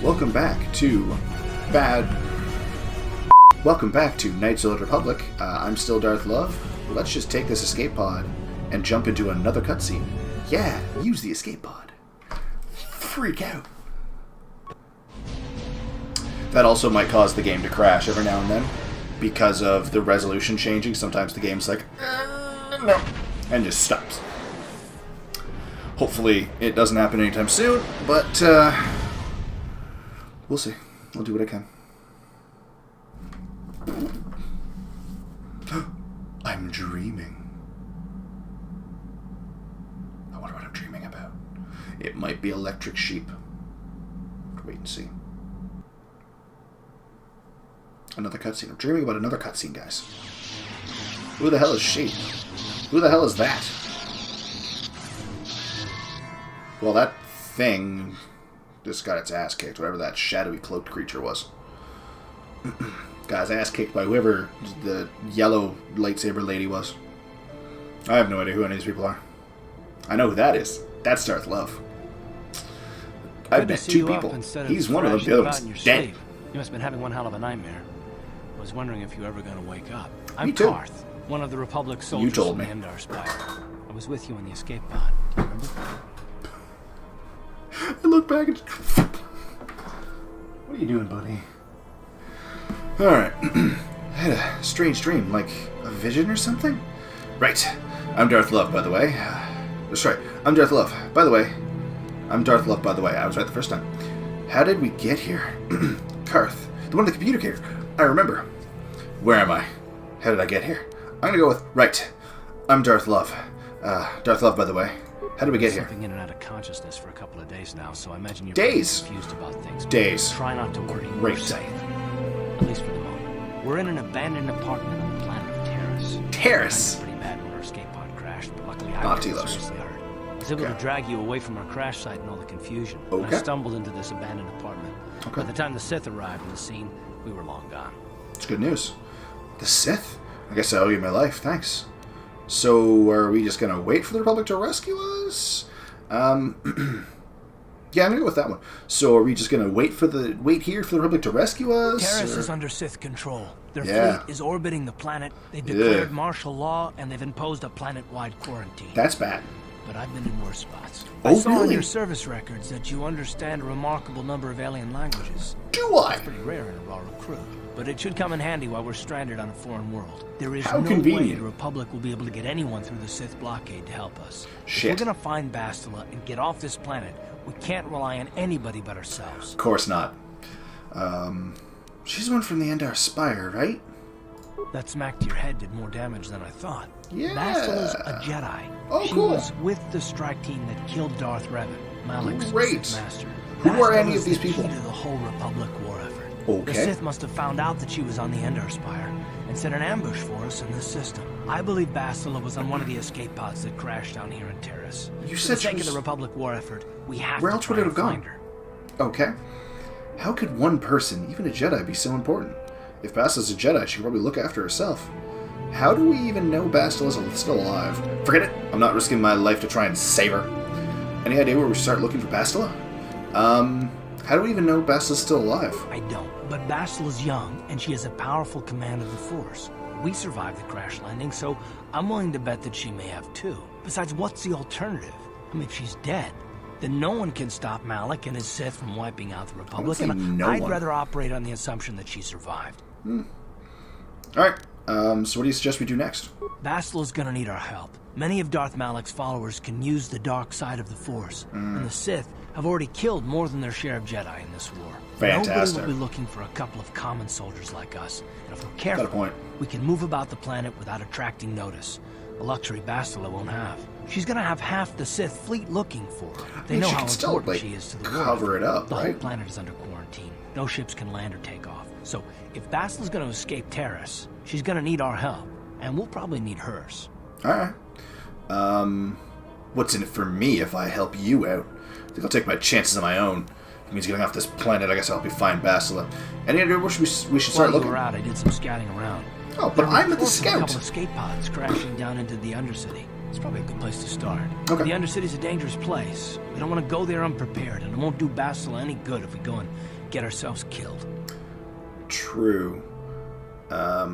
Welcome back to Knights of the Republic. I'm still Darth Love. Let's just take this escape pod and jump into another cutscene. Yeah, use the escape pod. Freak out. That also might cause the game to crash every now and then because of the resolution changing. Sometimes the game's like, no, and just stops. Hopefully it doesn't happen anytime soon, but we'll see. I'll do what I can. I'm dreaming. I wonder what I'm dreaming about. It might be electric sheep. Wait and see. Another cutscene. I'm dreaming about another cutscene, guys. Who the hell is she? Who the hell is that? Well, that thing just got its ass kicked, whatever that shadowy cloaked creature was. Got his ass kicked by whoever the yellow lightsaber lady was. I have no idea who any of these people are. I know who that is. That's Darth Love. I've met two people. He's one of them, the other one's dead. You must have been having one hell of a nightmare. I was wondering if you were ever going to wake up. I'm Darth, one of the Republic soldiers from the Endar Spire. I was with you in the escape pod. Do you remember? I look back and... What are you doing, buddy? Alright. I had a strange dream, like a vision or something? Right. I'm Darth Love, by the way. That's right. I'm Darth Love. By the way. I'm Darth Love, by the way. I was right the first time. How did we get here? Karth. The one in the computer cave. I remember. Where am I? How did I get here? I'm gonna go with... Right. I'm Darth Love. Darth Love, by the way. How did we get here? Slipping in and out of consciousness for a couple of days now, so I imagine you're confused about things. Days. Try not to worry. Great. We're safe. At least for the moment. We're in an abandoned apartment on the planet of Taris. Taris! Pretty bad when our escape pod crashed, but luckily I wasn't seriously hurt. I was able to drag you away from our crash site and all the confusion. I stumbled into this abandoned apartment. By the time the Sith arrived on the scene, we were long gone. It's good news. The Sith? I guess I owe you my life, thanks. So, are we just gonna wait for the Republic to rescue us? Yeah, I'm gonna go with that one. So, are we just gonna wait here for the Republic to rescue us? Taris is under Sith control. Their fleet is orbiting the planet. They've declared martial law, and they've imposed a planet-wide quarantine. That's bad. But I've been in worse spots. Oh, I saw really? on your service records that you understand a remarkable number of alien languages. Do I? It's pretty rare in a raw recruit. But it should come in handy while we're stranded on a foreign world. There is no way the Republic will be able to get anyone through the Sith blockade to help us. Shit. If we're gonna find Bastila and get off this planet, we can't rely on anybody but ourselves. Of course not. She's the one from the Endar Spire, right? That smack to your head did more damage than I thought. Yeah. Bastila's a Jedi. Oh, she cool. was with the strike team that killed Darth Revan, Malik's Sith master. Who are any of these people? Key to the whole Republic war effort. Okay. The Sith must have found out that she was on the Endar Spire and set an ambush for us in this system. I believe Bastila was on one of the escape pods that crashed down here in Taris. You For said the sake of the Republic war effort, we have Where to else try would it and have gone? find her. Okay. How could one person, even a Jedi, be so important? If Bastila's a Jedi, she could probably look after herself. How do we even know Bastila's still alive? Forget it. I'm not risking my life to try and save her. Any idea where we start looking for Bastila? How do we even know Bastila's still alive? I don't, but Bastila's young, and she has a powerful command of the Force. We survived the crash landing, so I'm willing to bet that she may have too. Besides, what's the alternative? I mean, if she's dead, then no one can stop Malik and his Sith from wiping out the Republic, and I'd rather operate on the assumption that she survived. Alright, so what do you suggest we do next? Bastila's gonna need our help. Many of Darth Malik's followers can use the dark side of the Force, and the Sith have already killed more than their share of Jedi in this war. Fantastic. Nobody will be looking for a couple of common soldiers like us, and if we're careful, we can move about the planet without attracting notice. A luxury Bastila won't have. She's gonna have half the Sith fleet looking for her. They know how important she is to the world. Cover it up, The whole planet is under quarantine. No ships can land or take off. So, if Bastila's gonna escape Taris, she's gonna need our help, and we'll probably need hers. Alright. What's in it for me if I help you out? I think I'll take my chances on my own. It means getting off this planet. I guess I'll help you find Bastila. Any idea where we should start looking? While you were out, I did some scouting around. Oh, but I'm at the scout. A couple of escape pods crashing down into the Undercity. It's probably a good place to start. Okay. The Undercity's a dangerous place. We don't want to go there unprepared, and it won't do Bastila any good if we go and get ourselves killed. True. I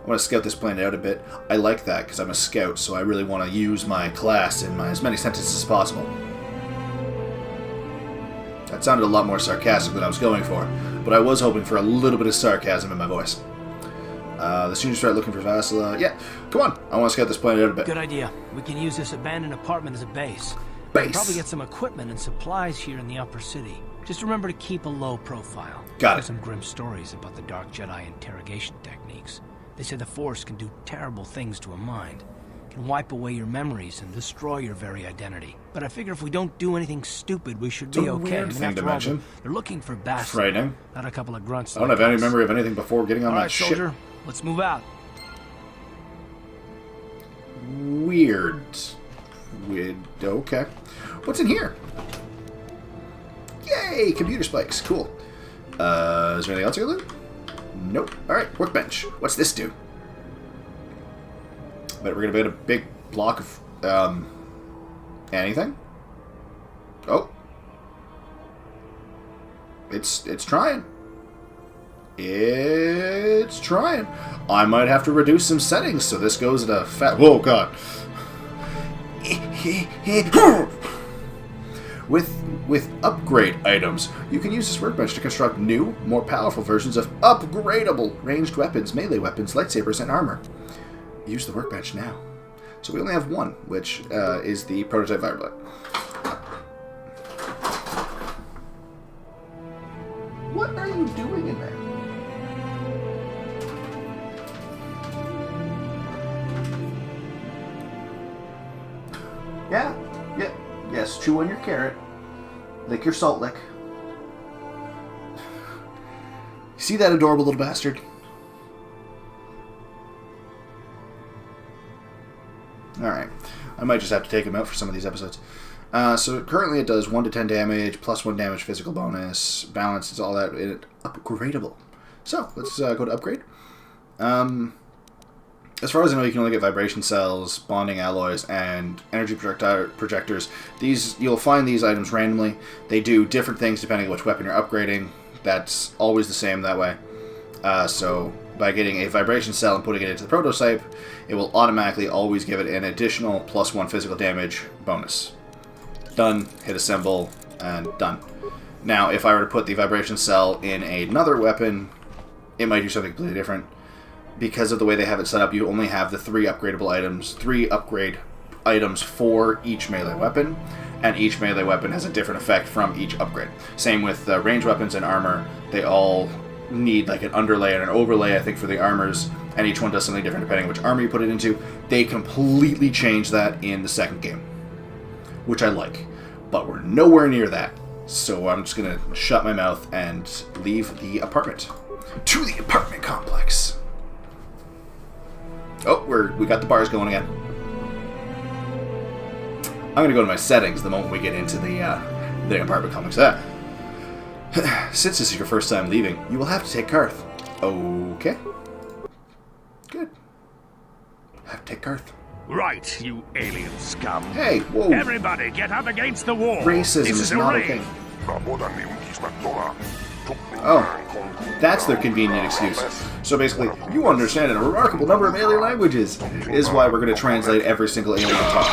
want to scout this planet out a bit. I like that because I'm a scout, so I really want to use my class in as many sentences as possible. That sounded a lot more sarcastic than I was going for, but I was hoping for a little bit of sarcasm in my voice. The sooner you start looking for Vassila... Yeah, come on. I want to scout this planet out a bit. Good idea. We can use this abandoned apartment as a base. Base? We'll probably get some equipment and supplies here in the upper city. Just remember to keep a low profile. Got it. There's some grim stories about the Dark Jedi interrogation techniques. They say the Force can do terrible things to a mind. Can wipe away your memories and destroy your very identity. But I figure if we don't do anything stupid, we should be okay. Weird thing to mention. They're looking for Bastila. Frightening. Not a couple of grunts. I don't have any memory of anything before getting on that ship. Soldier, let's move out. Weird. Okay. What's in here? Yay! Computer spikes. Cool. Is there anything else I can loot? Nope. Alright, workbench. What's this do? Bet we're gonna get a big block of, anything? Oh. It's trying. It's trying. I might have to reduce some settings so this goes at a fat... Whoa, God. With upgrade items, you can use this workbench to construct new, more powerful versions of upgradable ranged weapons, melee weapons, lightsabers, and armor. Use the workbench now. So we only have one, which is the prototype fireblade. What are you doing in there? Yeah. Yes, chew on your carrot. Lick your salt lick. See that adorable little bastard? Alright. I might just have to take him out for some of these episodes. So currently it does 1 to 10 damage, plus 1 damage physical bonus, balance, it's all that, and upgradable. So, let's go to upgrade. As far as I know, you can only get vibration cells, bonding alloys, and energy projectors. You'll find these items randomly. They do different things depending on which weapon you're upgrading. That's always the same that way. So by getting a vibration cell and putting it into the prototype, it will automatically always give it an additional +1 physical damage bonus. Done, hit assemble, and done. Now, if I were to put the vibration cell in another weapon, it might do something completely different. Because of the way they have it set up, you only have the 3 upgradable items, 3 upgrade items for each melee weapon, and each melee weapon has a different effect from each upgrade. Same with ranged weapons and armor. They all need like an underlay and an overlay, I think, for the armors, and each one does something different depending on which armor you put it into. They completely changed that in the second game, which I like, but we're nowhere near that. So I'm just going to shut my mouth and leave the apartment. To the apartment complex. Oh, we got the bars going again. I'm going to go to my settings the moment we get into the apartment complex. Since this is your first time leaving, you will have to take Karth. Okay. Good. Have to take Karth. Right, you alien scum. Hey, whoa. Everybody get up against the wall. Racism is not okay. Oh, that's their convenient excuse. So basically, you understand a remarkable number of alien languages, is why we're going to translate every single alien talk.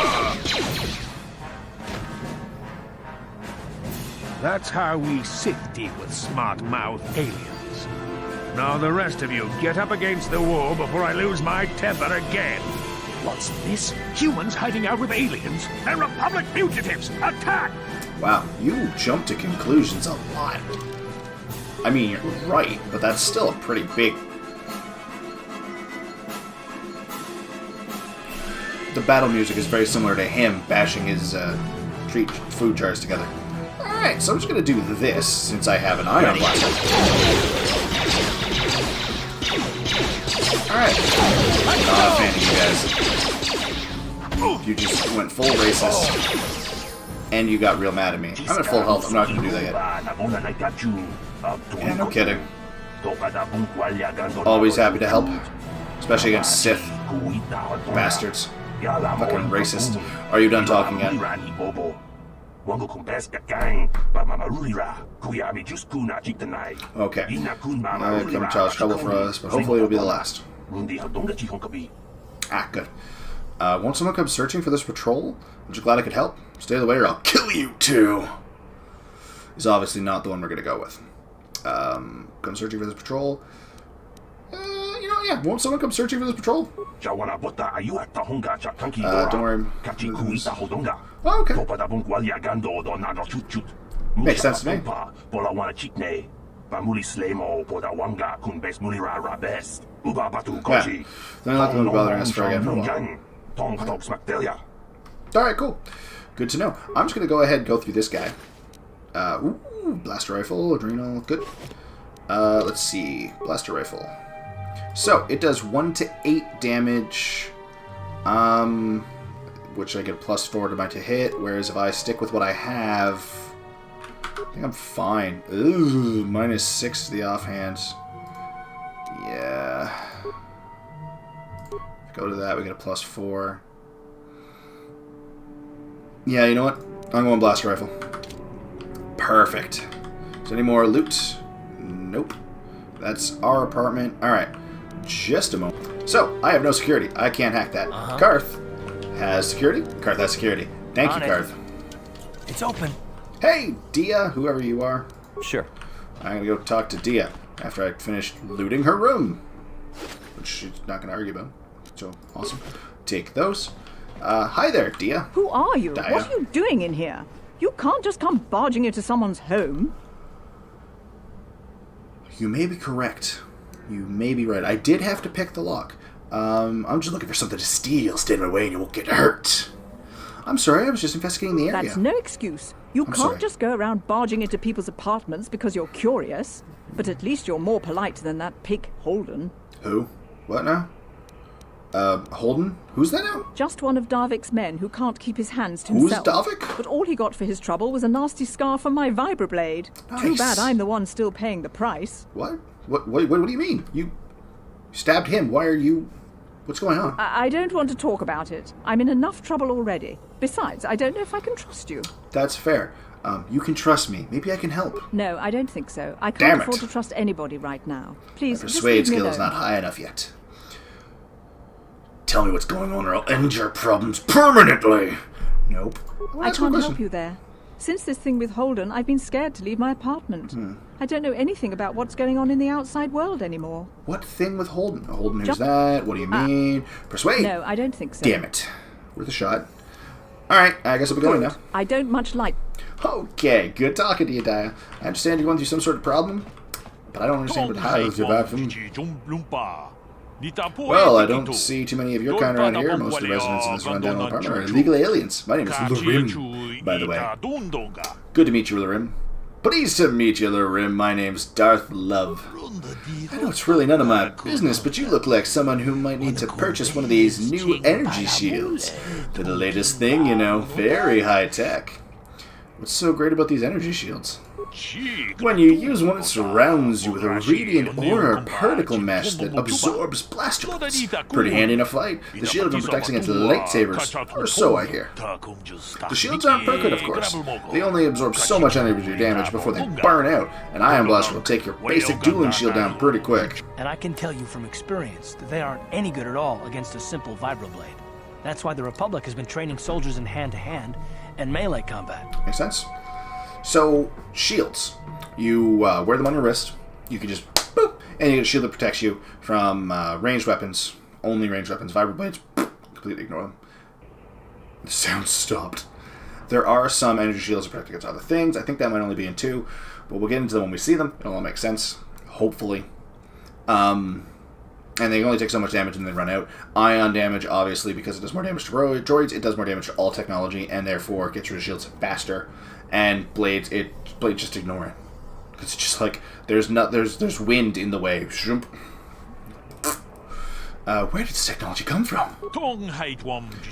That's how we Sith deal with smart-mouthed aliens. Now the rest of you, get up against the wall before I lose my temper again. What's this? Humans hiding out with aliens? They're Republic fugitives! Attack! Wow, you jump to conclusions a lot. I mean, you're right, but that's still a pretty big... The battle music is very similar to him bashing his food jars together. Alright, so I'm just going to do this, since I have an ion blaster. Alright. Not a fan of you guys. You just went full racist. And you got real mad at me. I'm at full health, I'm not going to do that yet. Yeah, no kidding. Always happy to help. Especially against Sith. Bastards. Fucking racist. Are you done talking yet? Okay. Come cause trouble for us, but hopefully it'll be the last. Ah, good. Won't someone come searching for this patrol? I'm just glad I could help. Stay the way or I'll kill you too. He's obviously not the one we're going to go with. Come searching for this patrol. You know, yeah. Won't someone come searching for this patrol? Don't worry. Oh, okay. Makes sense to me. Yeah. Then not going to bother us for again for a while. Alright, cool. Good to know. I'm just going to go ahead and go through this guy. Ooh, blaster rifle, adrenal, good. Let's see. Blaster rifle. So, it does 1 to 8 damage, which I get +4 to my to hit, whereas if I stick with what I have, I think I'm fine. Ooh, -6 to the offhand. Yeah. Go to that, we get a +4. Yeah, you know what? I'm going blaster rifle. Perfect. Is there any more loot? Nope. That's our apartment. Alright. Just a moment. So, I have no security. I can't hack that. Karth has security. Karth has security. Thank you, Karth. It's open. Hey, Dia, whoever you are. Sure. I'm going to go talk to Dia after I finish looting her room. Which she's not going to argue about. So, awesome. Take those. Hi there, Dia. Who are you? Dia. What are you doing in here? You can't just come barging into someone's home. You may be correct. You may be right. I did have to pick the lock. I'm just looking for something to steal. Stay in my way and you won't get hurt. I'm sorry, I was just investigating the area. That's no excuse. You can't just go around barging into people's apartments because you're curious. But at least you're more polite than that pig Holden. Who? What now? Holden? Who's that now? Just one of Darvik's men who can't keep his hands to himself. Who's Darvik? But all he got for his trouble was a nasty scar from my vibroblade. Nice. Too bad I'm the one still paying the price. What? What do you mean? You stabbed him. Why are you... What's going on? I don't want to talk about it. I'm in enough trouble already. Besides, I don't know if I can trust you. That's fair. You can trust me. Maybe I can help. No, I don't think so. I Damn can't it. afford to trust anybody right now. Please, My just persuade leave me skill is alone. not high enough yet. Tell me what's going on or I'll end your problems permanently. Nope. Well, I can't help you there. Since this thing with Holden, I've been scared to leave my apartment. I don't know anything about what's going on in the outside world anymore. What thing with Holden? Holden, who's that? What do you mean? Persuade? No, I don't think so. Damn it. Worth a shot. Alright, I guess I'll be going now. I don't much like... Okay, good talking to you, Dia. I understand you're going through some sort of problem, but I don't understand how you survive them. Well, I don't see too many of your kind around here. Most of the residents in this rundown apartment are illegal aliens. My name is Lurim, by the way. Good to meet you, Lurim. Pleased to meet you, Lurim. My name's Darth Love. I know it's really none of my business, but you look like someone who might need to purchase one of these new energy shields. They're the latest thing, you know. Very high tech. What's so great about these energy shields? When you use one, it surrounds you with a radiant aura particle mesh that absorbs blaster bolts. Pretty handy in a fight. The shield even protects against lightsabers, or so I hear. The shields aren't perfect, of course. They only absorb so much energy damage before they burn out, and Ion Blaster will take your basic dueling shield down pretty quick. And I can tell you from experience that they aren't any good at all against a simple vibroblade. That's why the Republic has been training soldiers in hand-to-hand and melee combat. Makes sense. So, shields. You wear them on your wrist. You can just boop, and you get a shield that protects you from ranged weapons. Only ranged weapons. Vibroblades, completely ignore them. The sound stopped. There are some energy shields that protect against other things. I think that might only be in 2, but we'll get into them when we see them. It'll all make sense, hopefully. And they only take so much damage and then run out. Ion damage, obviously, because it does more damage to droids, it does more damage to all technology, and therefore gets rid of shields faster. And blades just ignore it, because it's just like there's wind in the way. Where did this technology come from?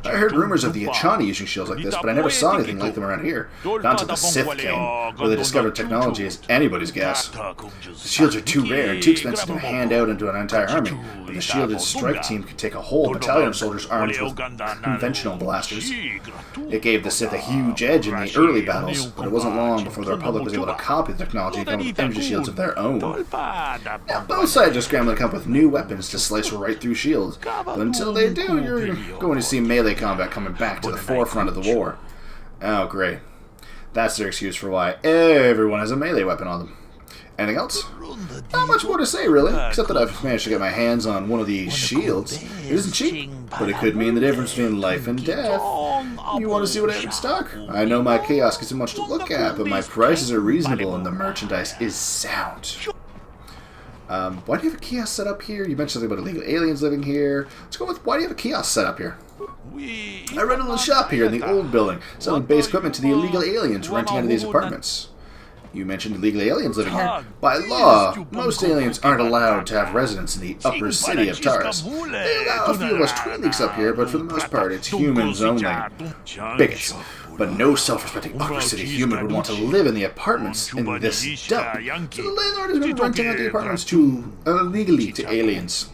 I I heard rumors of the Achani using shields like this, but I never saw anything like them around here. Not until the Sith came. Whether they discovered technology is anybody's guess. The shields are too rare and too expensive to hand out into an entire army, but the shielded strike team could take a whole battalion of soldiers armed with conventional blasters. It gave the Sith a huge edge in the early battles, but it wasn't long before the Republic was able to copy the technology and come up with energy shields of their own. Now, both sides are scrambling to come up with new weapons to slice right through shields, but until they do, you're going to see melee combat coming back to the forefront of the war. Oh, great. That's their excuse for why everyone has a melee weapon on them. Anything else? Not much more to say, really, except that I've managed to get my hands on one of these shields. It isn't cheap, but it could mean the difference between life and death. You want to see what I have in stock? I know my kiosk isn't much to look at, but my prices are reasonable and the merchandise is sound. Why do you have a kiosk set up here? You mentioned something about illegal aliens living here. Let's go with, why do you have a kiosk set up here? I run a little shop here in the old building, selling base equipment to the illegal aliens renting out of these apartments. You mentioned illegal aliens living here. By law, most aliens aren't allowed to have residence in the upper city of Taris. They allow a few of us tweeniks up here, but for the most part, it's humans only. Bigots. But no self-respecting upper city human would want to live in the apartments in this dump. So the landlord has been renting out the apartments illegally to aliens.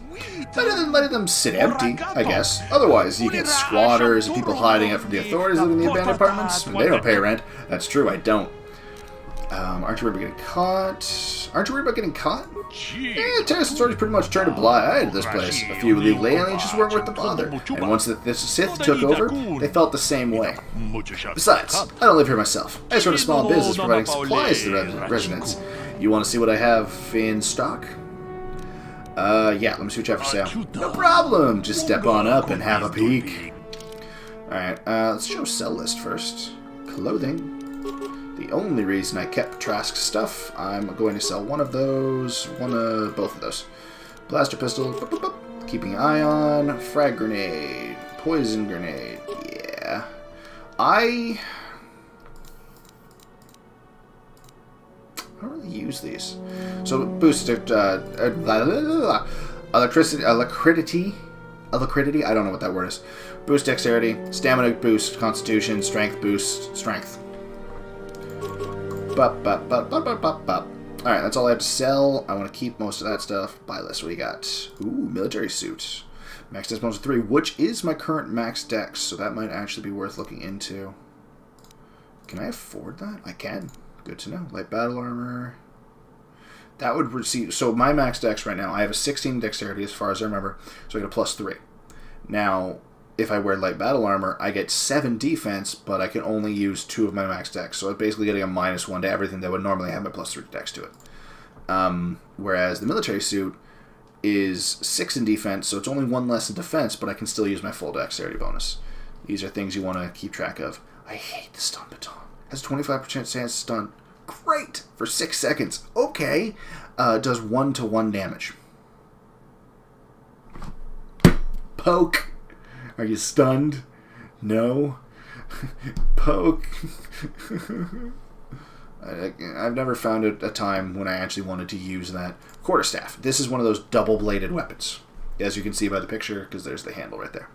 Better than letting them sit empty, I guess. Otherwise, you get squatters and people hiding out from the authorities living in the abandoned apartments. And they don't pay rent. That's true, I don't. Aren't you worried about getting caught? Aren't you worried about getting caught? Taris has already pretty much turned a blind eye to this place. A few illegal aliens just weren't worth the bother. And once the Sith took over, they felt the same way. Besides, I don't live here myself. I just run a small business providing supplies to the residents. You want to see what I have in stock? Yeah, let me see what you have for sale. No problem! Just step on up and have a peek. Alright, let's show sell list first. Clothing. The only reason I kept Trask's stuff, I'm going to sell one of those, both of those. Blaster pistol, keeping eye on, frag grenade, poison grenade, yeah. I don't really use these. So boost alacrity, I don't know what that word is. Boost dexterity, stamina boost, constitution, strength boost, strength. Alright, that's all I have to sell. I want to keep most of that stuff. Buy list, what do you got? Ooh, military suit. Max dex bonus 3, which is my current max dex, so that might actually be worth looking into. Can I afford that? I can. Good to know. Light battle armor. That would receive... So my max dex right now, I have a 16 dexterity as far as I remember, so I get a plus 3. Now, if I wear light battle armor, I get 7 defense, but I can only use 2 of my max dex. So I'm basically getting a -1 to everything that would normally have my plus 3 dex to it. Whereas the military suit is 6 in defense, so it's only 1 less in defense, but I can still use my full dexterity bonus. These are things you want to keep track of. I hate the stun baton. Has a 25% chance to stun. Great! For 6 seconds. Okay. Does 1-to-1 damage. Poke. Are you stunned? No? Poke. I've never found a time when I actually wanted to use that. Quarterstaff. This is one of those double-bladed weapons. As you can see by the picture, because there's the handle right there.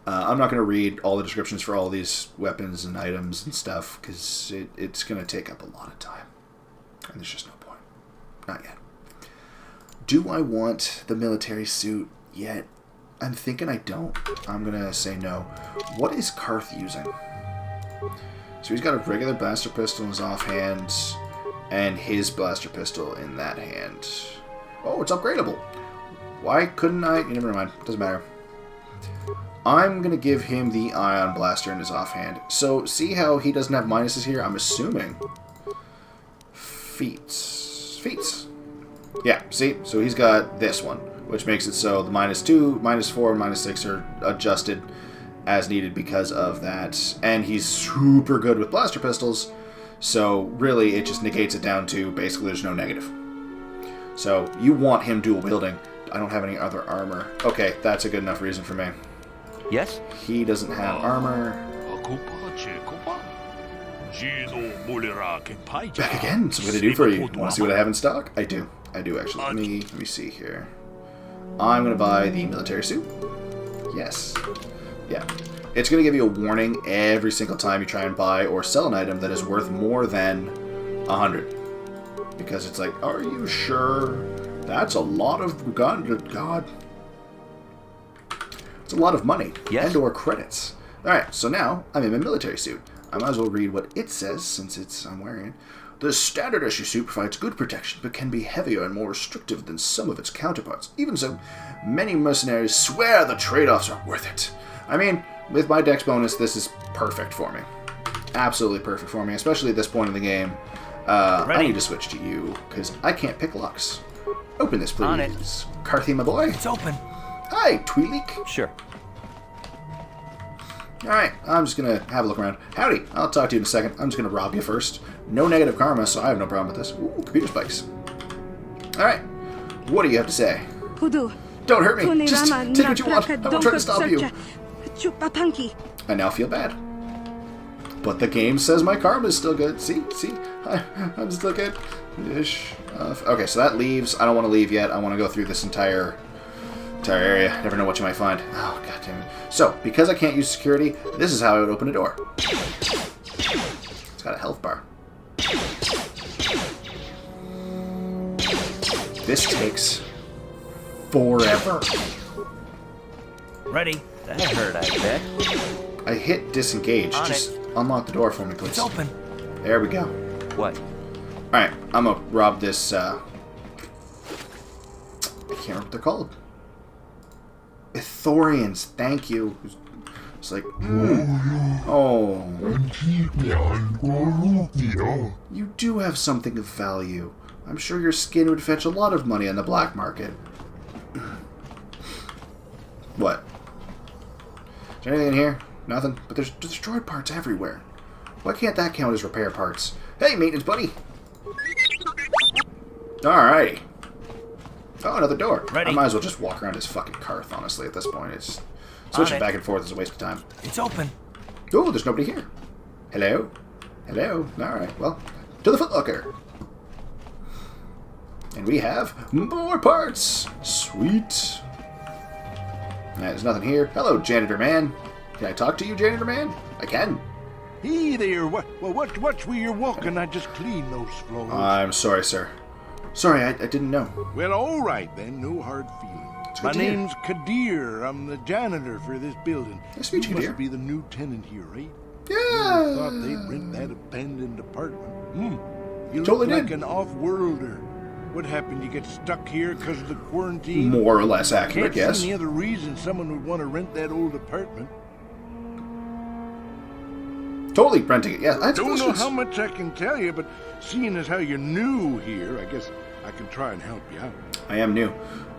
I'm not going to read all the descriptions for all these weapons and items and stuff, because it's going to take up a lot of time. And there's just no point. Not yet. Do I want the military suit yet? I'm thinking I don't. I'm going to say no. What is Karth using? So he's got a regular blaster pistol in his offhand, and his blaster pistol in that hand. Oh, it's upgradable. Why couldn't I? Never mind. Doesn't matter. I'm going to give him the ion blaster in his offhand. So, see how he doesn't have minuses here? I'm assuming. Feats. Yeah, see? So he's got this one, which makes it so the -2, -4, -6 are adjusted as needed because of that. And he's super good with blaster pistols, so really it just negates it down to basically there's no negative. So, you want him dual wielding. I don't have any other armor. Okay, that's a good enough reason for me. Yes? He doesn't have armor. Back again. So what can I do for you? Want to see what I have in stock? I do actually. Let me see here. I'm going to buy the military suit. Yes. Yeah. It's going to give you a warning every single time you try and buy or sell an item that is worth more than 100. Because it's like, are you sure? That's a lot of God. It's a lot of money. Yes. And or credits. Alright, so now I'm in my military suit. I might as well read what it says since I'm wearing it. The standard issue suit provides good protection, but can be heavier and more restrictive than some of its counterparts. Even so, many mercenaries swear the trade-offs are worth it. I mean, with my dex bonus, this is perfect for me. Absolutely perfect for me, especially at this point in the game. I need to switch to you, because I can't pick locks. Open this, please. On it. Carthy, my boy. It's open. Hi, Tweeleek. Sure. Alright, I'm just going to have a look around. Howdy, I'll talk to you in a second. I'm just going to rob you first. No negative karma, so I have no problem with this. Ooh, computer spikes. Alright, what do you have to say? Don't hurt me. Just take what you want. I won't try to stop you. I now feel bad. But the game says my karma is still good. See? I'm still good. Ish. Okay, so that leaves. I don't want to leave yet. I want to go through this entire area. Never know what you might find. Oh, god damn it. So, because I can't use security, this is how I would open a door. It's got a health bar. This takes forever. Ready. That hurt, I bet. I hit disengage. On Just unlock the door for me, please. It's open. There we go. What? Alright, I'm gonna rob this, I can't remember what they're called. Ithorians, thank you. It's like, oh. You do have something of value. I'm sure your skin would fetch a lot of money on the black market. What? Is there anything in here? Nothing? But there's destroyed parts everywhere. Why can't that count as repair parts? Hey, maintenance buddy! Alrighty. Oh, another door. Ready. I might as well just walk around his fucking Karth, honestly, at this point. It's switching back and forth is a waste of time. It's open. Oh, there's nobody here. Hello? Hello? Alright, well, to the footlocker. And we have more parts! Sweet. There's nothing here. Hello, Janitor Man. Can I talk to you, Janitor Man? I can. Hey there, watch where you're walking. I just cleaned those floors. I'm sorry, sir. Sorry, I didn't know. Well, all right then, no hard feelings. It's My good to hear. name's Kadir. I'm the janitor for this building. Nice to meet you, You Kadir. must be the new tenant here, right? Yeah. You thought they'd rent that abandoned apartment. You Totally look like did. an off-worlder. What happened? You get stuck here because of the quarantine? More or less accurate, Can't yes. see any other reason someone would want to rent that old apartment. Totally renting it, yeah. I had some Don't know questions. how much I can tell you, but seeing as how you're new here, I guess I can try and help you out. I am new.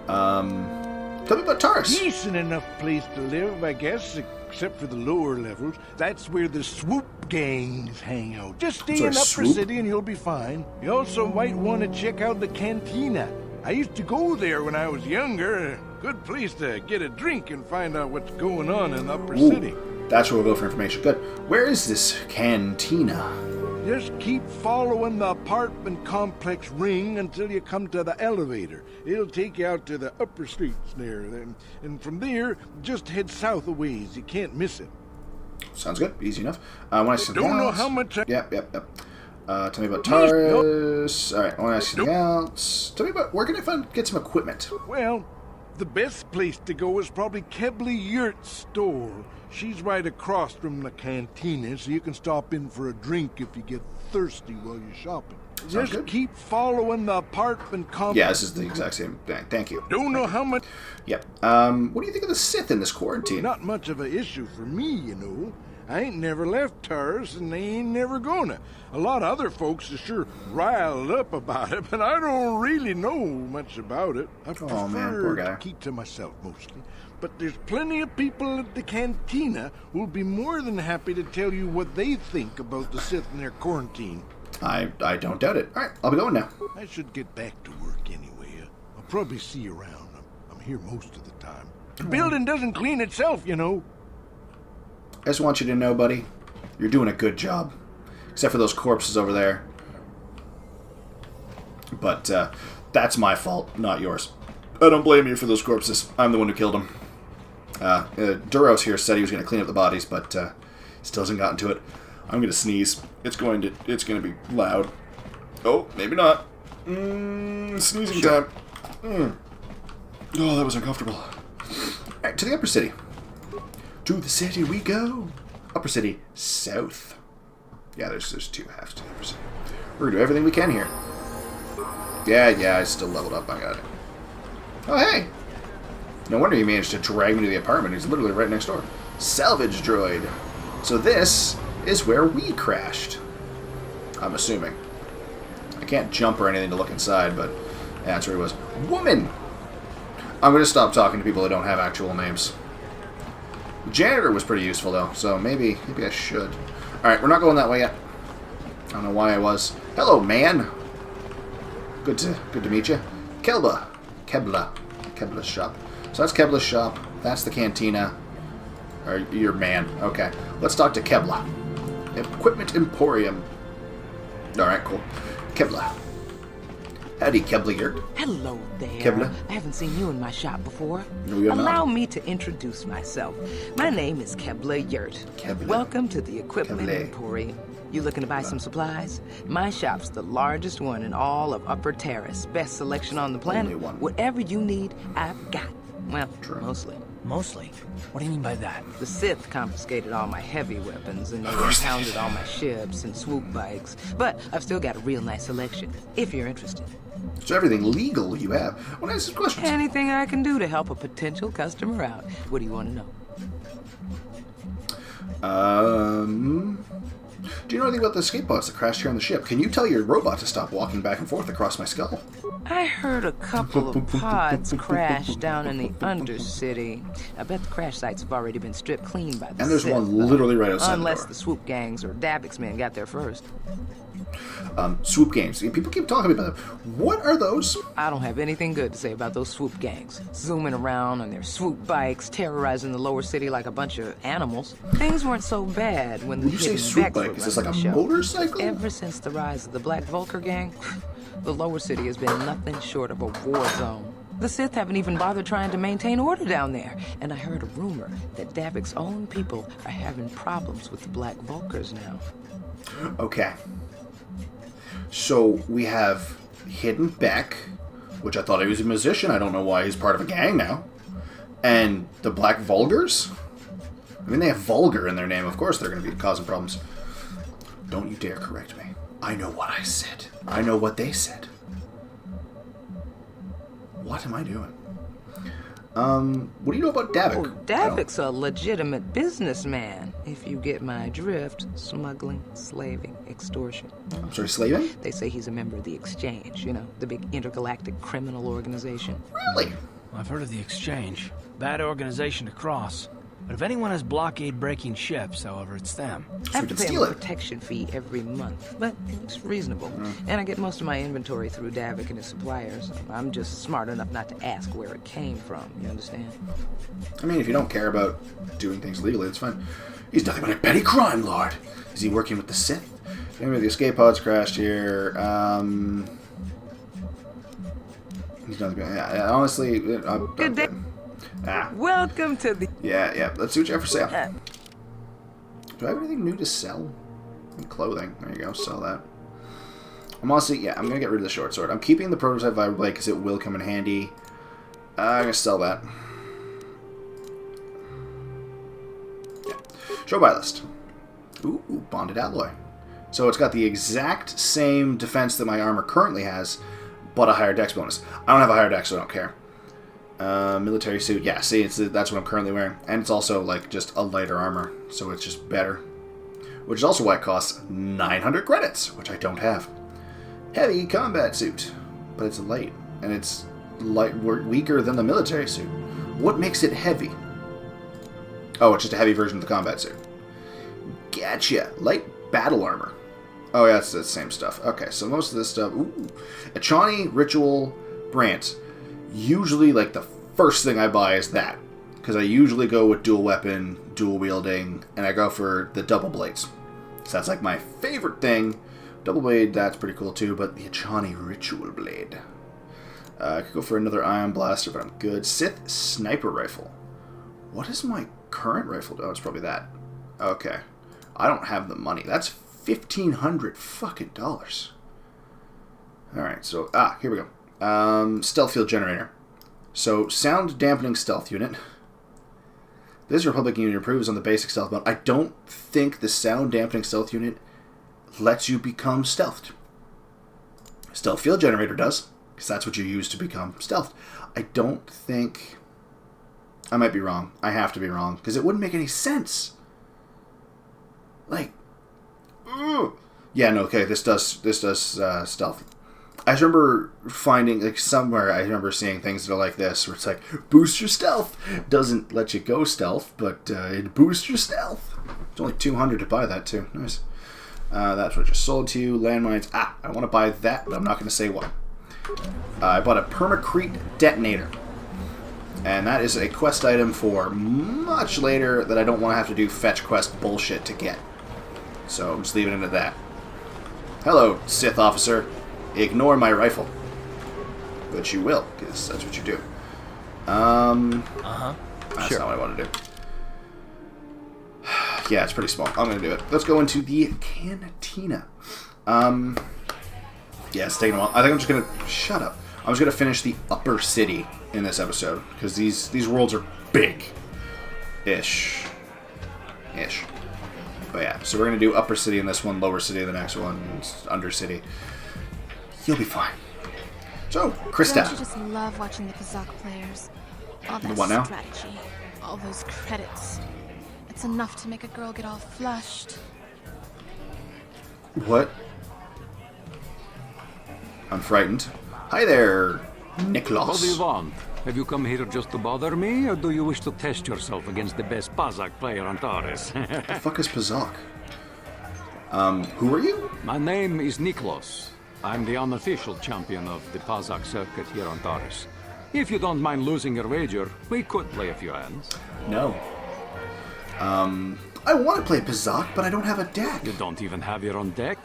Tell me about Taris. Decent enough place to live, I guess, except for the lower levels. That's where the swoop gangs hang out. Just stay Sorry, in Upper swoop? City and you'll be fine. You also might want to check out the Cantina. I used to go there when I was younger. Good place to get a drink and find out what's going on in Upper Ooh, City. that's where we'll go for information. Good. Where is this Cantina? Just keep following the apartment complex ring until you come to the elevator. It'll take you out to the upper streets there. And from there, just head south a ways. You can't miss it. Sounds good. Easy enough. When I see something Don't know else- how much I... Yep. Tell me about Taris. Alright, I want to ask you something else. Tell me about where can I get some equipment? Well, the best place to go is probably Keppler Yard's store. She's right across from the Cantina, so you can stop in for a drink if you get thirsty while you're shopping. Just good. keep following the apartment complex. Yeah, this is the exact same thing. Thank you. Don't know how much... Yep. What do you think of the Sith in this quarantine? Not much of an issue for me, you know. I ain't never left Taris, and they ain't never gonna. A lot of other folks are sure riled up about it, but I don't really know much about it. I Oh, man, poor prefer guy. to keep to myself mostly. But there's plenty of people at the Cantina who'll be more than happy to tell you what they think about the Sith and their quarantine. I don't doubt it. Alright, I'll be going now. I should get back to work anyway. I'll probably see you around. I'm here most of the time. The building doesn't clean itself, you know. I just want you to know, buddy, you're doing a good job. Except for those corpses over there. But, that's my fault, not yours. I don't blame you for those corpses. I'm the one who killed them. Duros here said he was going to clean up the bodies, but still hasn't gotten to it. I'm going to sneeze. It's going to be loud. Oh, maybe not. Sneezing time. Oh, that was uncomfortable. Alright, to the upper city. To the city we go. Upper city south. Yeah, there's 2 halves to the upper city. We're going to do everything we can here. Yeah, I still leveled up. I got it. Oh, hey. No wonder you managed to drag me to the apartment. He's literally right next door. Salvage droid. So this is where we crashed. I'm assuming. I can't jump or anything to look inside, but yeah, that's where he was. Woman! I'm going to stop talking to people that don't have actual names. Janitor was pretty useful, though, so maybe I should. Alright, we're not going that way yet. I don't know why I was. Hello, man! Good to meet you. Keppler's shop. So that's Keppler's shop. That's the Cantina. Or your man. Okay. Let's talk to Keppler. Equipment Emporium. Alright, cool. Keppler. Howdy, Keppler Yard. Hello there. Keppler. I haven't seen you in my shop before. No, you're Allow not. me to introduce myself. My name is Keppler Yard. Keppler. Welcome to the Equipment Keppler. Emporium. You looking to buy some supplies? My shop's the largest one in all of Upper Taris. Best selection on the planet. Only one. Whatever you need, I've got. Well, True. mostly. Mostly? What do you mean by that? The Sith confiscated all my heavy weapons and they impounded all my ships and swoop bikes. But I've still got a real nice selection, if you're interested. So everything legal you have. I want to ask some questions. Anything I can do to help a potential customer out. What do you want to know? Do you know anything about the escape pods that crashed here on the ship? Can you tell your robot to stop walking back and forth across my skull? I heard a couple of pods crashed down in the Undercity. I bet the crash sites have already been stripped clean by the And there's Sith, one literally right outside unless the door. the swoop gangs or Davik's men got there first. Swoop games. People keep talking about them. What are those? I don't have anything good to say about those swoop gangs. Zooming around on their swoop bikes, terrorizing the lower city like a bunch of animals. Things weren't so bad when the When you say hidden swoop Vex were bike, is this like running a the show. motorcycle? Ever since the rise of the Black Vulcar gang, the lower city has been nothing short of a war zone. The Sith haven't even bothered trying to maintain order down there. And I heard a rumor that Davik's own people are having problems with the Black Vulcars now. Okay. So we have Hidden Beck, which I thought he was a musician. I don't know why he's part of a gang now. And the Black Vulgars? I mean, they have vulgar in their name. Of course they're going to be causing problems. Don't you dare correct me. I know what I said. I know what they said. What am I doing? What do you know about Davik? Oh, Davik's a legitimate businessman, if you get my drift. Smuggling, slaving, extortion. I'm sorry, slaving? They say he's a member of the Exchange, you know, the big intergalactic criminal organization. Really? I've heard of the Exchange. Bad organization to cross. But if anyone has blockade-breaking ships, however, it's them. I have to can pay steal a it. protection fee every month, but it's reasonable. And I get most of my inventory through Davik and his suppliers. I'm just smart enough not to ask where it came from, you understand? I mean, if you don't care about doing things legally, it's fine. He's nothing but a petty crime lord. Is he working with the Sith? Anyway, the escape pods crashed here. He's nothing but... Yeah, honestly... Good day. Welcome to the... Yeah. Let's see what you have for sale. Do I have anything new to sell? Clothing. There you go. Sell that. I'm honestly... I'm going to get rid of the short sword. I'm keeping the prototype vibroblade because it will come in handy. I'm going to sell that. Yeah. Show buy list. Ooh, bonded alloy. So it's got the exact same defense that my armor currently has, but a higher dex bonus. I don't have a higher dex, so I don't care. Military suit. Yeah, see, that's what I'm currently wearing. And it's also, like, just a lighter armor, so it's just better. Which is also why it costs 900 credits, which I don't have. Heavy combat suit. But it's light. And it's weaker than the military suit. What makes it heavy? Oh, it's just a heavy version of the combat suit. Gotcha. Light battle armor. Oh, yeah, it's the same stuff. Okay, so most of this stuff... Ooh. Achani Ritual Brant. Usually, like, the first thing I buy is that. Because I usually go with dual weapon, dual wielding, and I go for the double blades. So that's, like, my favorite thing. Double blade, that's pretty cool, too, but the Achani Ritual Blade. I could go for another ion blaster, but I'm good. Sith sniper rifle. What is my current rifle? Oh, it's probably that. Okay. I don't have the money. That's $1,500 fucking dollars. Alright, so... here we go. Stealth field generator. So, sound dampening stealth unit. This Republic unit improves on the basic stealth mode. I don't think the sound dampening stealth unit lets you become stealthed. Stealth field generator does, because that's what you use to become stealthed. I don't think... I might be wrong. I have to be wrong, because it wouldn't make any sense. Like... Ugh. Yeah, no, okay, this does stealth. I remember finding, like, somewhere, I remember seeing things that are like this, where it's like, boost your stealth. Doesn't let you go stealth, but it boosts your stealth. It's only $200 to buy that, too. Nice. That's what just sold to you. Landmines. I want to buy that, but I'm not going to say what. I bought a permacrete detonator. And that is a quest item for much later that I don't want to have to do fetch quest bullshit to get. So I'm just leaving it at that. Hello, Sith officer. Ignore my rifle. But you will, because that's what you do. That's Sure. not what I want to do. Yeah, it's pretty small. I'm going to do it. Let's go into the Cantina. Yeah, it's taking a while. I think I'm just going to... Shut up. I'm just going to finish the upper city in this episode, because these worlds are big. Ish. But yeah, so we're going to do upper city in this one, lower city in the next one, under city. You'll be fine. So, Krista. Don't you just love watching the Pazak players? All that What now? strategy, all those credits. It's enough to make a girl get all flushed. What? I'm frightened. Hi there, Niklas. What do you want? Have you come here just to bother me, or do you wish to test yourself against the best Pazak player on Taris? What the fuck is Pazak? Who are you? My name is Niklos. I'm the unofficial champion of the Pazak circuit here on Taris. If you don't mind losing your wager, we could play a few hands. No. I want to play Pazak, but I don't have a deck. You don't even have your own deck?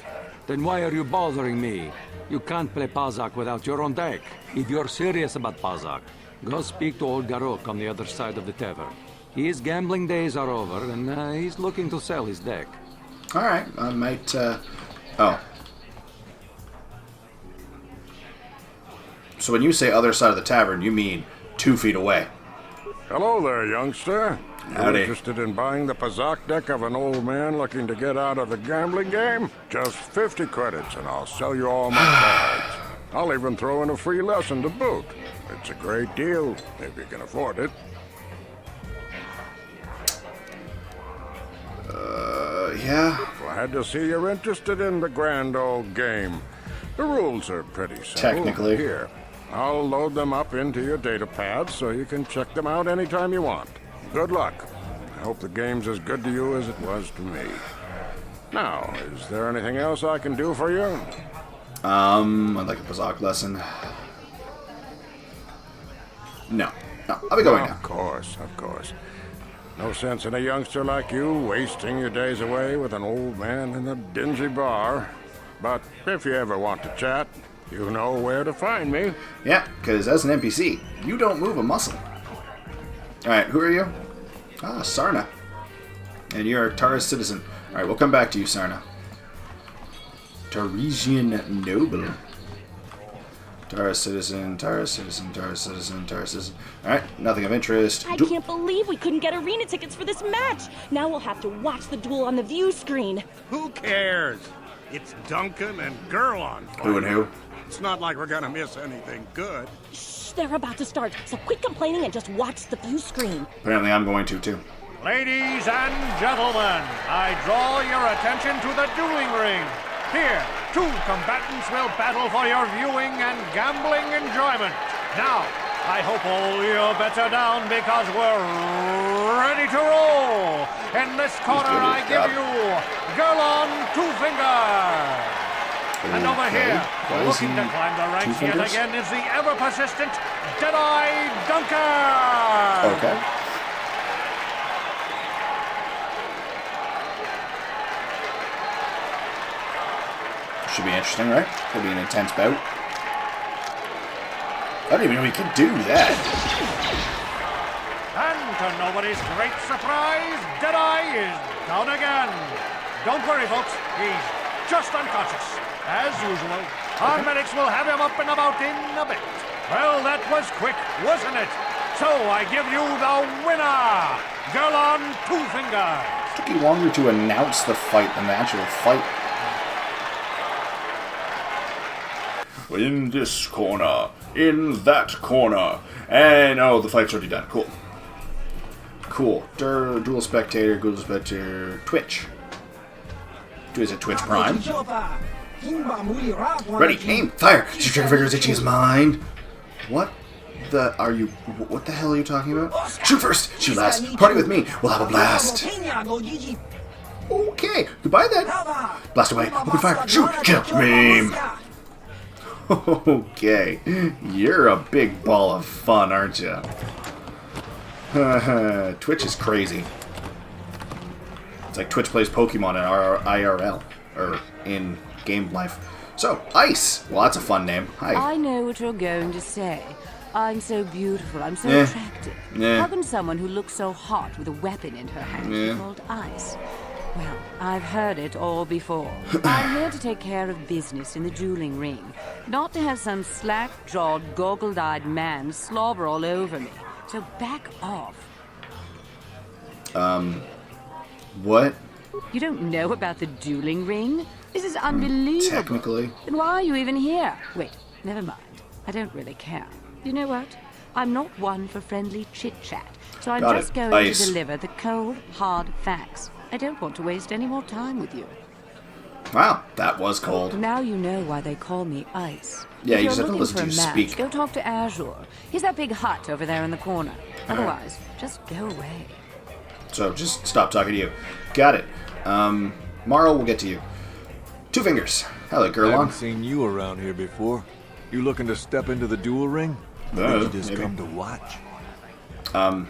Then why are you bothering me? You can't play Pazak without your own deck. If you're serious about Pazak, go speak to old Garok on the other side of the tavern. His gambling days are over, and he's looking to sell his deck. Alright, I might, Oh. So when you say other side of the tavern, you mean 2 feet away. Hello there, youngster. Howdy. You interested in buying the Pazak deck of an old man looking to get out of the gambling game? Just 50 credits and I'll sell you all my cards. I'll even throw in a free lesson to boot. It's a great deal, if you can afford it. Yeah. Glad to see you're interested in the grand old game. The rules are pretty simple. Technically. Here, I'll load them up into your data pad so you can check them out anytime you want. Good luck. I hope the game's as good to you as it was to me. Now, is there anything else I can do for you? I'd like a Pazak lesson. No, I'll be going now. Of course. No sense in a youngster like you wasting your days away with an old man in a dingy bar. But if you ever want to chat, you know where to find me. Yeah, because as an NPC, you don't move a muscle. Alright, who are you? Ah, Sarna. And you're a Taris citizen. Alright, we'll come back to you, Sarna. Tarisian noble. Taris citizen. Alright, nothing of interest. I can't believe we couldn't get arena tickets for this match. Now we'll have to watch the duel on the view screen. Who cares? It's Duncan and Gerlon. Who and who? It's not like we're gonna miss anything good. Shh, they're about to start, so quit complaining and just watch the view screen. Apparently I'm going to, too. Ladies and gentlemen, I draw your attention to the Dueling Ring. Here, 2 combatants will battle for your viewing and gambling enjoyment. Now, I hope all your bets are down because we're ready to roll. In this corner, I give you Gerlon 2 Finger. And over here, looking to climb the ranks yet again, is the ever-persistent Deadeye Duncan. Okay. Should be interesting, right? Could be an intense bout. I didn't even know he could do that. And to nobody's great surprise, Deadeye is down again. Don't worry, folks. He's just unconscious. As usual, our medics will have him up and about in a bit. Well, that was quick, wasn't it? So I give you the winner, Girl on 2 Fingers. It took you longer to announce the fight than the actual fight. In this corner, in that corner, and oh, the fight's already done. Cool. Cool. Dual Spectator, Google Spectator, Twitch. Is it Twitch Prime? Ready, aim, fire! Your trigger finger is itching his mind. What the are you? What the hell are you talking about? Shoot first, shoot last. Party with me. We'll have a blast. Okay, goodbye then. Blast away. Open fire. Shoot. Kill. Meme. Okay, you're a big ball of fun, aren't you? Twitch is crazy. It's like Twitch plays Pokemon in IRL, or in game life. So, Ice! Well, that's a fun name. Hi. I know what you're going to say. I'm so beautiful, I'm so attractive. How can someone who looks so hot with a weapon in her hand be called Ice? Well, I've heard it all before. I'm here to take care of business in the Dueling Ring, not to have some slack-jawed, goggle-eyed man slobber all over me. So back off. What? You don't know about the Dueling Ring? This is unbelievable. Technically. Then why are you even here? Wait, never mind. I don't really care. You know what? I'm not one for friendly chit-chat, so I'm just going to deliver the cold, hard facts. I don't want to waste any more time with you. Wow, that was cold. Now you know why they call me Ice. Yeah, if you just have to listen to you speak. Go talk to Azure. He's that big hut over there in the corner. Otherwise, just go away. So, just stop talking to you. Got it. Marl, we'll get to you. 2 Fingers. Hello, Gurlon. I haven't seen you around here before. You looking to step into the duel ring? Or did you just come to watch? I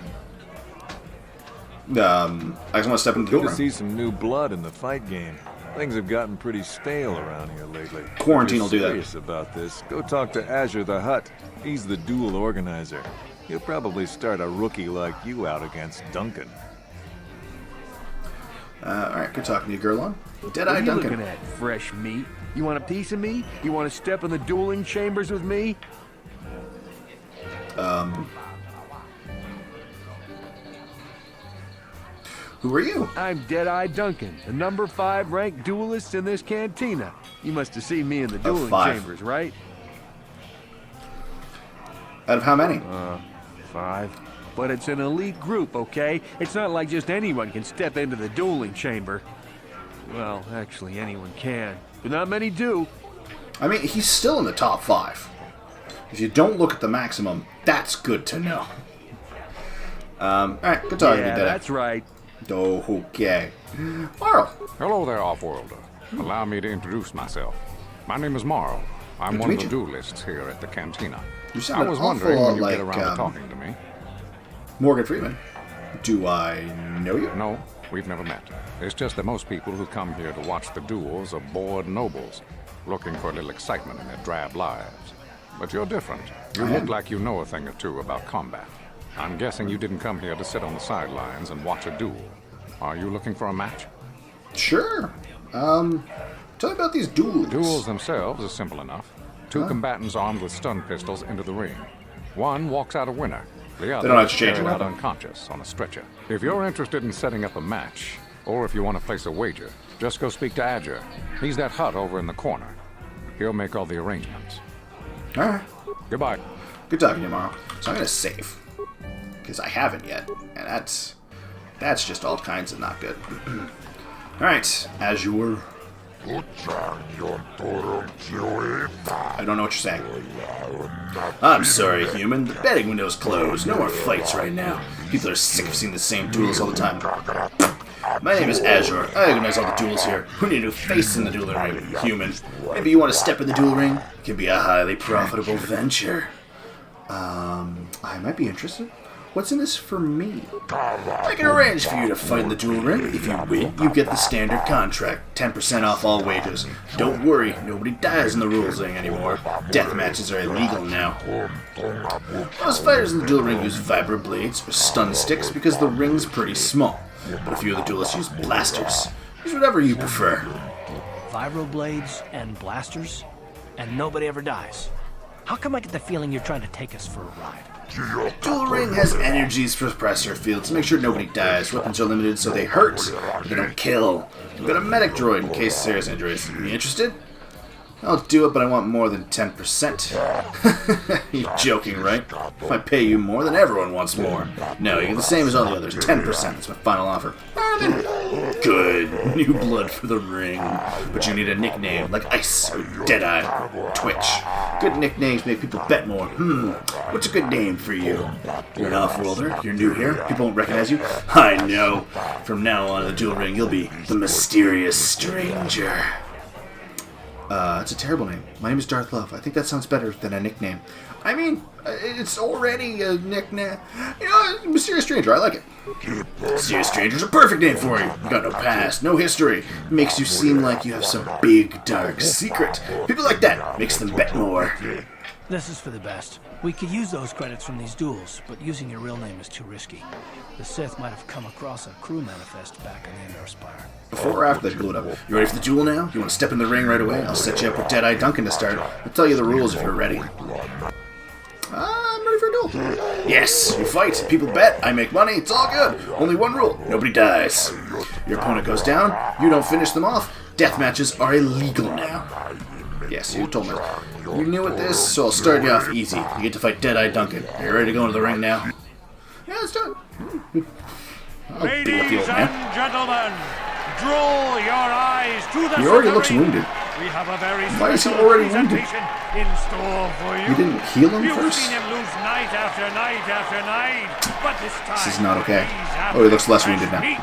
just want to step into the duel ring. Good to see some new blood in the fight game. Things have gotten pretty stale around here lately. Quarantine will do that. If you're serious about this, go talk to Azure the Hutt. He's the duel organizer. He'll probably start a rookie like you out against Duncan. Alright, good talking to you, Gurlon. Deadeye What are you Duncan. looking at, fresh meat? You want a piece of me? You want to step in the dueling chambers with me? Who are you? I'm Deadeye Duncan, the number 5 ranked duelist in this cantina. You must have seen me in the dueling 5. chambers, right? Out of how many? 5. But it's an elite group, okay? It's not like just anyone can step into the dueling chamber. Well, actually, anyone can, but not many do. I mean, he's still in the top 5. If you don't look at the maximum, that's good to know. Alright, good talking to you, Deadeye. That's right. Oh, okay. Marl. Hello there, Offworlder. Allow me to introduce myself. My name is Marl. I'm one of the duelists here at the Cantina. You sound I was an awful wondering lot when you like, get around to talking to me. Morgan Freeman. Do I know you? No, we've never met. It's just that most people who come here to watch the duels are bored nobles, looking for a little excitement in their drab lives. But you're different. You look like you know a thing or two about combat. I'm guessing you didn't come here to sit on the sidelines and watch a duel. Are you looking for a match? Sure. Tell me about these duels. The duels themselves are simple enough. 2 combatants armed with stun pistols into the ring. One walks out a winner. The other is carried out unconscious on a stretcher. If you're interested in setting up a match, or if you want to place a wager, just go speak to Azure. He's that hut over in the corner. He'll make all the arrangements. Alright. Goodbye. Good talking to you, Marl. So I'm going to save. Because I haven't yet. And that's just all kinds of not good. Alright, Azure. I don't know what you're saying. I'm sorry, human. The betting window's closed. No more fights right now. People are sick of seeing the same duels all the time. My name is Azure. I organize all the duels here. We need a new face in the dueling ring, human. Maybe you want to step in the duel ring? It can be a highly profitable venture. I might be interested. What's in this for me? I can arrange for you to fight in the duel ring. If you win, you get the standard contract. 10% off all wages. Don't worry, nobody dies in the rules ring anymore. Death matches are illegal now. Most fighters in the duel ring use vibro blades or stun sticks because the ring's pretty small. But a few of the duelists use blasters. Use whatever you prefer. Vibro blades and blasters? And nobody ever dies. How come I get the feeling you're trying to take us for a ride? Duel Ring has energy suppressor fields to make sure nobody dies. Weapons are limited so they hurt, but they don't kill. We've got a medic droid in case of serious injuries. You interested? I'll do it, but I want more than 10%. You're joking, right? If I pay you more, then everyone wants more. No, you're the same as all the others. 10%. That's my final offer. Good. New blood for the ring. But you need a nickname, like Ice, or Deadeye, Twitch. Good nicknames make people bet more. What's a good name for you? You're an off-worlder? You're new here? People won't recognize you? I know. From now on in the duel ring, you'll be the mysterious stranger. It's a terrible name. My name is Darth Love. I think that sounds better than a nickname. I mean, it's already a nickname. You know, Mysterious Stranger, I like it. Mysterious Stranger's a perfect name for you. You got no past, no history. Makes you seem like you have some big, dark secret. People like that makes them bet more. This is for the best. We could use those credits from these duels, but using your real name is too risky. The Sith might have come across a crew manifest back in the Endor Spire. Before or after they blew it up? You ready for the duel now? You want to step in the ring right away? I'll set you up with Deadeye Duncan to start. I'll tell you the rules if you're ready. I'm ready for a duel. Yes, you fight. People bet. I make money. It's all good. Only one rule. Nobody dies. Your opponent goes down. You don't finish them off. Death matches are illegal now. Yes, you told me. You're new at this, so I'll start you off easy. You get to fight Deadeye Duncan. Are you ready to go into the ring now? Yeah, let's do it. Ladies and gentlemen, draw your eyes to the He already looks wounded. We have a very Why is he already wounded? in store for you. You didn't heal him You've first? seen him lose night after night after night, but this time This is not okay. Oh, he looks less wounded now. In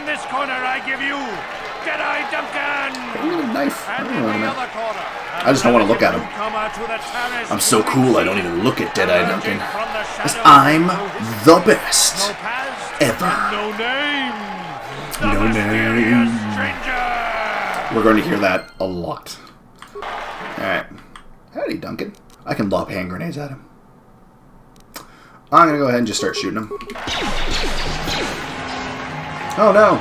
this corner, I give you Deadeye Duncan. Give me the knife. And in the other corner, I just don't want to look at him. I'm so cool I don't even look at Deadeye Duncan. Because I'm the best. Ever. No name. No name. We're going to hear that a lot. Alright. Howdy, Duncan. I can lob hand grenades at him. I'm going to go ahead and just start shooting him. Oh no.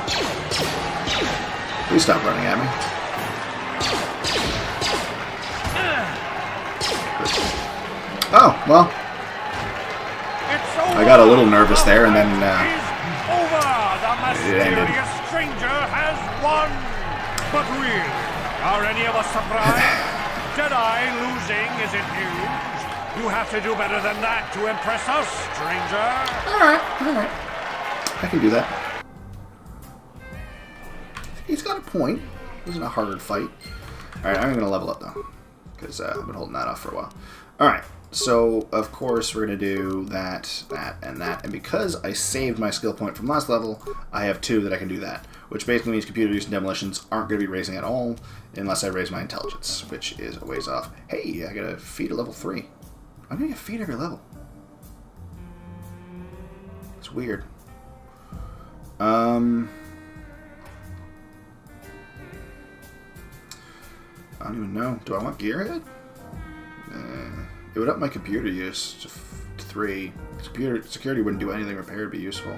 Please stop running at me. Oh, well. I got a little nervous there, and then it ended. Stranger has won. But really, are any of us surprised? Deadeye losing isn't news. You have to do better than that to impress us, stranger. Alright. I can do that. He's got a point. It wasn't a harder fight. Alright, I'm going to level up, though. Because I've been holding that off for a while. Alright, so, of course, we're going to do that, and that. And because I saved my skill point from last level, I have 2 that I can do that. Which basically means computer use and demolitions aren't going to be raising at all unless I raise my intelligence, which is a ways off. Hey, I got a feat at level 3. I'm going to get a feat every level. It's weird. I don't even know. Do I want Gearhead? It would up my computer use to 3. Computer security wouldn't do anything. Repair would be useful.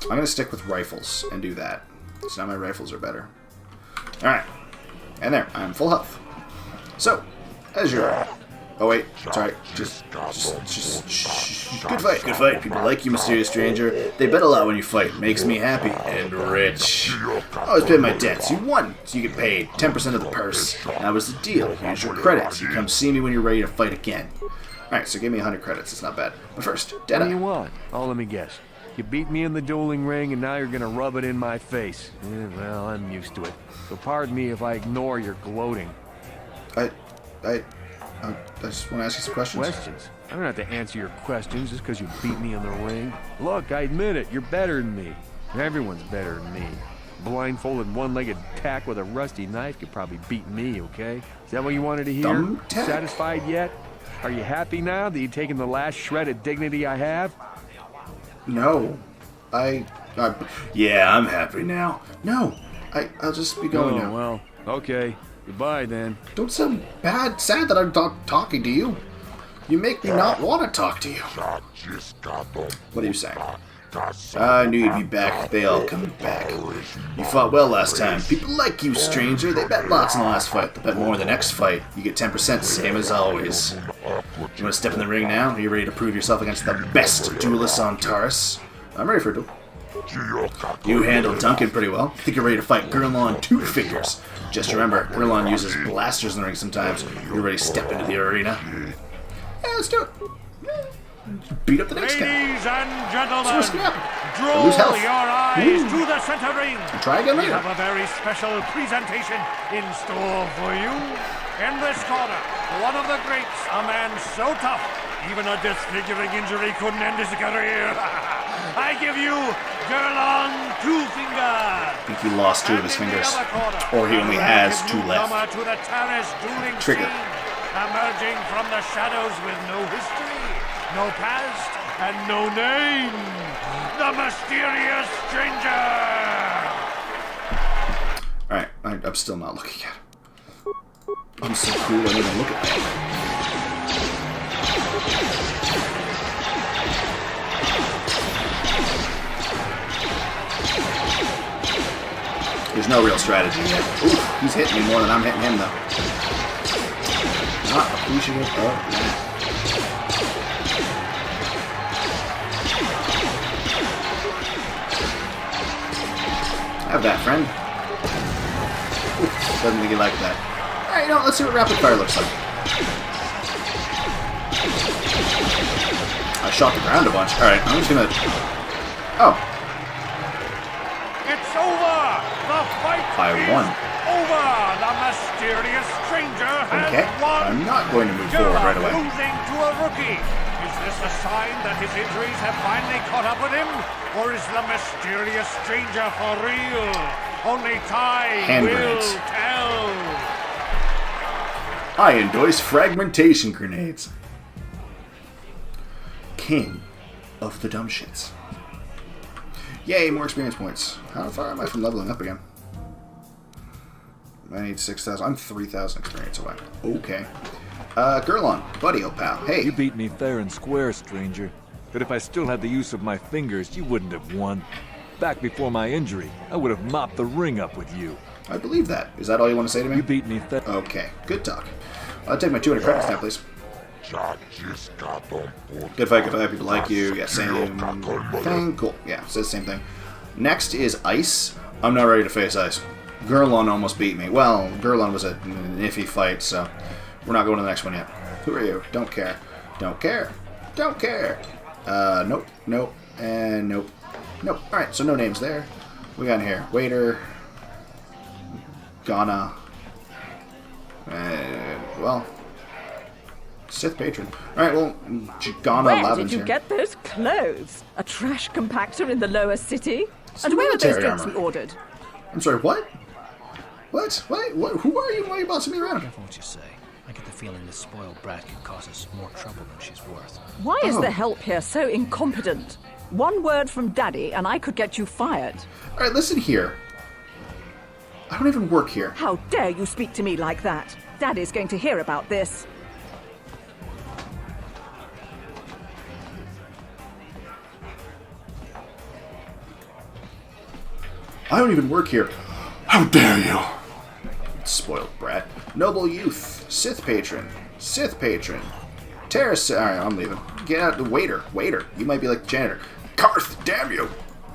I'm going to stick with rifles and do that. So now my rifles are better. Alright. And there. I'm full health. So, as you're... Oh wait, sorry. Just good fight, good fight. People like you, mysterious stranger. They bet a lot when you fight. Makes me happy and rich. Always pay my debts. You won, so you get paid 10% of the purse. That was the deal. Here's your credits. You come see me when you're ready to fight again. Alright, so give me 100 credits. It's not bad. But first, Deadeye. What do you want? Oh, let me guess. You beat me in the dueling ring, and now you're gonna rub it in my face. Well, I'm used to it. So pardon me if I ignore your gloating. I just want to ask you some questions. Questions? I don't have to answer your questions just because you beat me in the ring. Look, I admit it. You're better than me. Everyone's better than me. Blindfolded, one-legged tack with a rusty knife could probably beat me, okay? Is that what you wanted to hear? Dumb tack? Satisfied yet? Are you happy now that you've taken the last shred of dignity I have? No. Yeah, I'm happy now. No. I'll just be going now. Well, okay. Goodbye, then. Don't sound sad that I'm talking to you. You make me not want to talk to you. What are you saying? I knew you'd be back. They all come back. You fought well last time. People like you, stranger. They bet lots in the last fight. They'll bet more in the next fight. You get 10%, same as always. You want to step in the ring now? Are you ready to prove yourself against the best duelists on Taris? I'm ready for a duel. You handled Duncan pretty well. I think you're ready to fight Gurlon 2 fingers. Just remember, Gurlon uses blasters in the ring sometimes. You're ready to step into the arena. Yeah, let's do it. Beat up the next guy. Ladies and gentlemen, lose health. your eyes to the center ring. Try again later. We have a very special presentation in store for you. In this corner, one of the greats, a man so tough, even a disfiguring injury couldn't end his career. I give you Gurlon 2 fingers. I think he lost 2 of his fingers. Or he only has 2 left. To the Taris dueling Trigger. scene, emerging from the shadows with no history, no past, and no name. The mysterious stranger. Alright, I'm still not looking at him. I'm so cool, I don't even look at that. There's no real strategy yet. Ooh, he's hitting me more than I'm hitting him, though. Not appreciative of that. Have that, friend. Ooh, doesn't think he liked that. Alright, you know, let's see what rapid fire looks like. I shot the ground a bunch. Alright, I'm just gonna... Oh. It's over! The fight is won. over! The mysterious stranger has won! I'm not going to move forward right away. Losing to a rookie. Is this a sign that his injuries have finally caught up with him? Or is the mysterious stranger for real? Only time will tell. I endorse fragmentation grenades. King of the dumb shits. Yay, more experience points. How far am I from leveling up again? I need 6,000. I'm 3,000 experience away. Okay. Gurlon, buddy, old pal. Hey. You beat me fair and square, stranger. But if I still had the use of my fingers, you wouldn't have won. Back before my injury, I would have mopped the ring up with you. I believe that. Is that all you want to say to me? You beat me fair. Okay, good talk. I'll take my 200 credits now, please. Good fight, people like you. Yeah, same thing. Cool. Yeah, says the same thing. Next is Ice. I'm not ready to face Ice. Gurlon almost beat me. Well, Gurlon was an iffy fight, so we're not going to the next one yet. Who are you? Don't care. Don't care. Don't care. Nope. Nope. And nope. Nope. Alright, so no names there. We got in here. Waiter. Ghana. Well... Sith Patron. Alright, well, Ghana Where did you get those clothes? A trash compactor in the lower city? And where are those drinks we ordered? I'm sorry, what? What? What? Who are you? Why are you bossing me around? Careful what you say. I get the feeling this spoiled brat could cause us more trouble than she's worth. Why is the help here so incompetent? One word from Daddy and I could get you fired. Alright, listen here. I don't even work here. How dare you speak to me like that? Daddy's going to hear about this. I don't even work here. How dare you? Spoiled brat. Noble youth. Sith patron. Sith patron. Taris. Alright, I'm leaving. Get out. Waiter. Waiter. You might be like Janitor. Karth, damn you.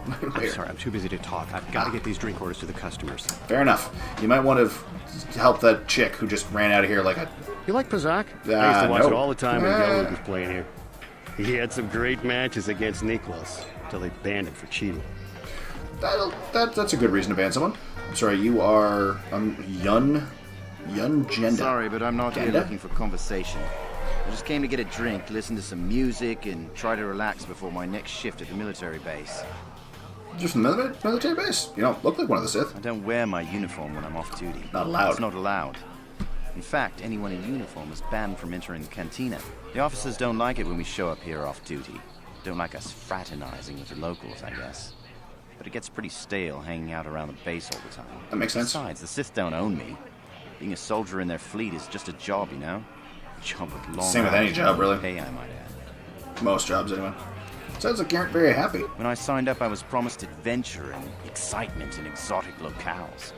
I'm sorry, I'm too busy to talk. I've got to get these drink orders to the customers. Fair enough. You might want to help that chick who just ran out of here like a... You like Pazak? I used to watch it all the time when Yellow was playing here. He had some great matches against Niklas, until they banned him for cheating. That's a good reason to ban someone. I'm sorry, you are Yun Jenda. Sorry, but I'm not here looking for conversation. I just came to get a drink, listen to some music, and try to relax before my next shift at the military base. Just another military base? You don't look like one of the Sith. I don't wear my uniform when I'm off duty. Not allowed. It's not allowed. In fact, anyone in uniform is banned from entering the cantina. The officers don't like it when we show up here off duty. Don't like us fraternizing with the locals, I guess. But it gets pretty stale hanging out around the base all the time. That makes sense. Besides, the Sith don't own me. Being a soldier in their fleet is just a job, you know? A job with long Same with any job, really. pay, I might add. Most jobs, anyway. Sounds like you aren't very happy. When I signed up, I was promised adventure and excitement in exotic locales.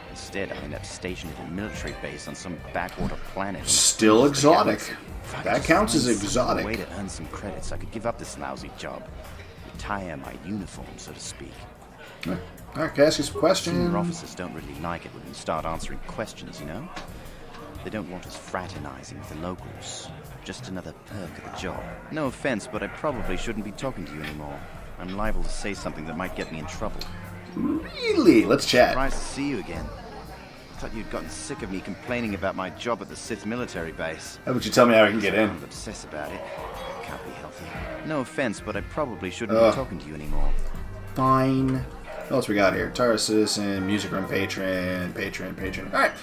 Instead, I ended up stationed at a military base on some backwater planet. Still exotic. That counts as exotic. A way to earn some credits, I could give up this lousy job. Retire my uniform, so to speak. Alright, can I ask you some questions? Senior officers don't really like it when we start answering questions, you know? They don't want us fraternizing with the locals. Just another perk of the job. No offense, but I probably shouldn't be talking to you anymore. I'm liable to say something that might get me in trouble. Really? Let's chat. Surprised to see you again. I thought you'd gotten sick of me complaining about my job at the Sith military base. How about you tell me how I can get in? I'm obsessed about it. Can't be healthy. No offense, but I probably shouldn't be talking to you anymore. Fine. What else we got here? Taris citizen, music room patron. Alright,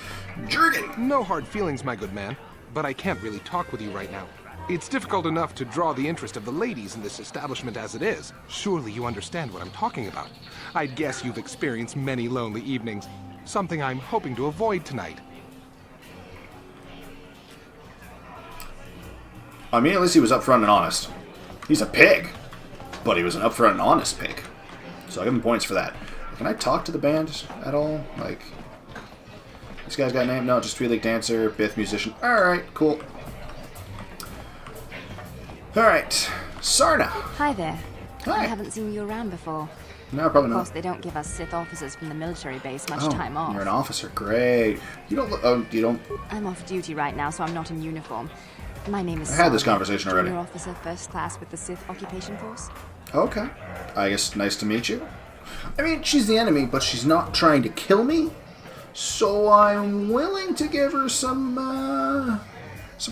Jurgen! No hard feelings, my good man, but I can't really talk with you right now. It's difficult enough to draw the interest of the ladies in this establishment as it is. Surely you understand what I'm talking about. I'd guess you've experienced many lonely evenings. Something I'm hoping to avoid tonight. I mean, at least he was upfront and honest. He's a pig, but he was an upfront and honest pig. So I give him points for that. Can I talk to the band at all? Like, this guy's got a name? No, just 3-league dancer, Bith musician. Alright, cool. Alright, Sarna. Hi there. Hi. I haven't seen you around before. No, probably not. Of course, they don't give us Sith officers from the military base much time off. You're an officer. Great. You don't look... Oh, you don't... I'm off duty right now, so I'm not in uniform. My name is I had this conversation already. Junior officer, first class with the Sith occupation force. Okay. I guess nice to meet you. I mean, she's the enemy, but she's not trying to kill me. So I'm willing to give her some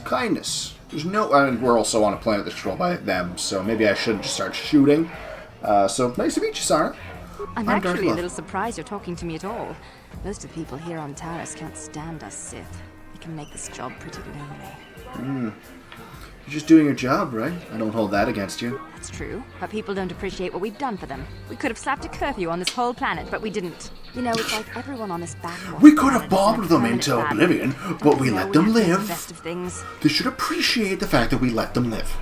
kindness. There's no... I mean, we're also on a planet that's controlled by them, so maybe I shouldn't just start shooting. So, nice to meet you, Sarna. I'm actually a little surprised you're talking to me at all. Most of the people here on Taris can't stand us Sith. It can make this job pretty lonely. You're just doing your job, right? I don't hold that against you. That's true, but people don't appreciate what we've done for them. We could have slapped a curfew on this whole planet, but we didn't. You know, it's like everyone on this backwater. We could have bombed them into oblivion, but we let them live. The best of things. They should appreciate the fact that we let them live.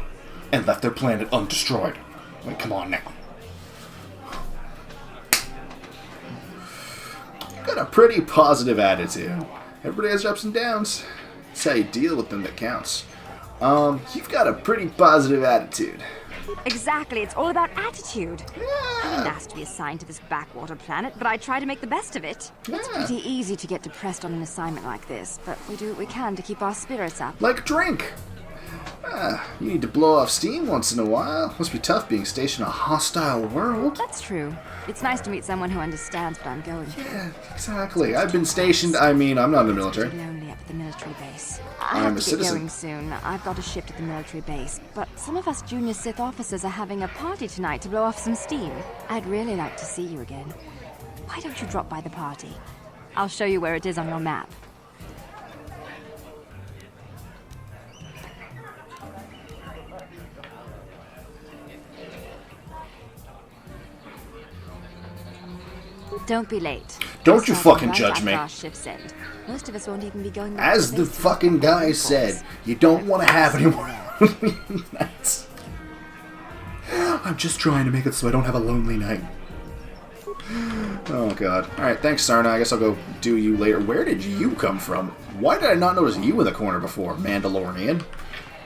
And left their planet undestroyed. Like, come on now. You got a pretty positive attitude. Everybody has their ups and downs. It's how you deal with them that counts. You've got a pretty positive attitude. Exactly, it's all about attitude. I didn't ask to be assigned to this backwater planet, but I try to make the best of it. It's pretty easy to get depressed on an assignment like this, but we do what we can to keep our spirits up. Like drink. You need to blow off steam once in a while. Must be tough being stationed in a hostile world. That's true. It's nice to meet someone who understands what I'm going through. Yeah, exactly. I've been stationed. I mean, I'm not in the military. Lonely up at the military base. I'm a citizen. Going soon. I've got a shift at the military base, but some of us junior Sith officers are having a party tonight to blow off some steam. I'd really like to see you again. Why don't you drop by the party? I'll show you where it is on your map. Don't be late. Don't you fucking judge me. Our shifts end. Most of us won't even be going back As the fucking guy said, you don't want to have any more lonely nights. I'm just trying to make it so I don't have a lonely night. Oh god. Alright, thanks Sarna. I guess I'll go do you later. Where did you come from? Why did I not notice you in the corner before, Mandalorian?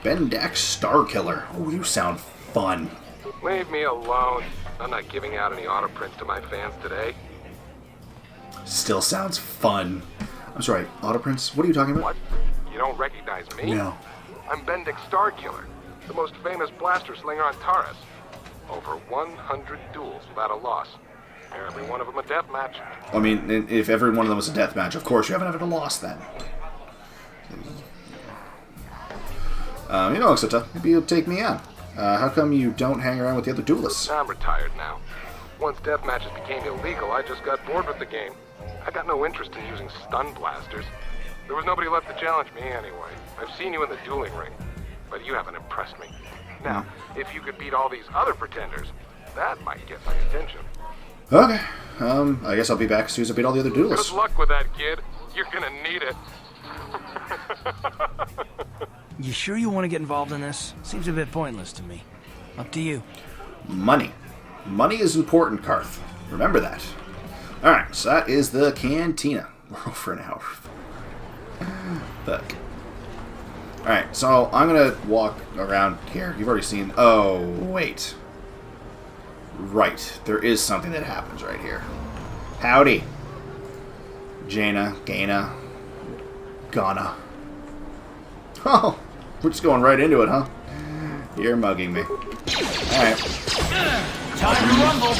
Ben Dax Starkiller. Oh, you sound fun. Leave me alone. I'm not giving out any auto prints to my fans today. Still sounds fun. I'm sorry, auto prints? What are you talking about? What? You don't recognize me? No. I'm Bendick Starkiller, the most famous blaster slinger on Taris. Over 100 duels without a loss. Every one of them a death match. I mean, if every one of them was a death match, of course you haven't had a loss then. You don't look so tough. Maybe you'll take me on. How come you don't hang around with the other duelists? I'm retired now. Once death matches became illegal, I just got bored with the game. I got no interest in using stun blasters. There was nobody left to challenge me anyway. I've seen you in the Dueling Ring, but you haven't impressed me. Now, if you could beat all these other pretenders, that might get my attention. Okay. I guess I'll be back as soon as I beat all the other duelists. Good luck with that, kid. You're gonna need it. You sure you want to get involved in this? Seems a bit pointless to me. Up to you. Money. Money is important, Karth. Remember that. Alright, so that is the Cantina. We're over an hour. Fuck. Alright, so I'm gonna walk around here. You've already seen... Oh, wait. Right. There is something that happens right here. Howdy. Jaina, Gaina, Ghana. Oh, we're just going right into it, huh? You're mugging me. Alright. Time to rumble!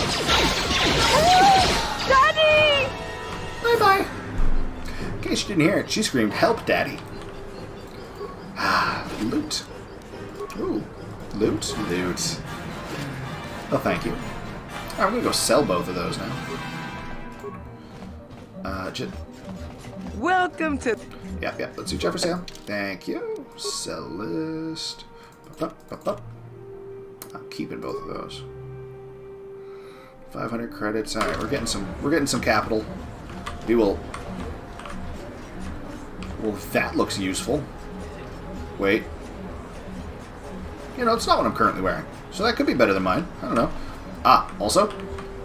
Daddy! Bye-bye. In case you didn't hear it, she screamed, "Help, Daddy!" Ah, loot. Ooh. Loot? Loot. Oh, thank you. Alright, I'm gonna go sell both of those now. Welcome to... Yep, let's do Jeff for sale. Thank you. Sell list. I'm keeping both of those. 500 credits. Alright, we're getting some capital. We will... Well, that looks useful. Wait. You know, it's not what I'm currently wearing. So that could be better than mine. I don't know. Ah, also,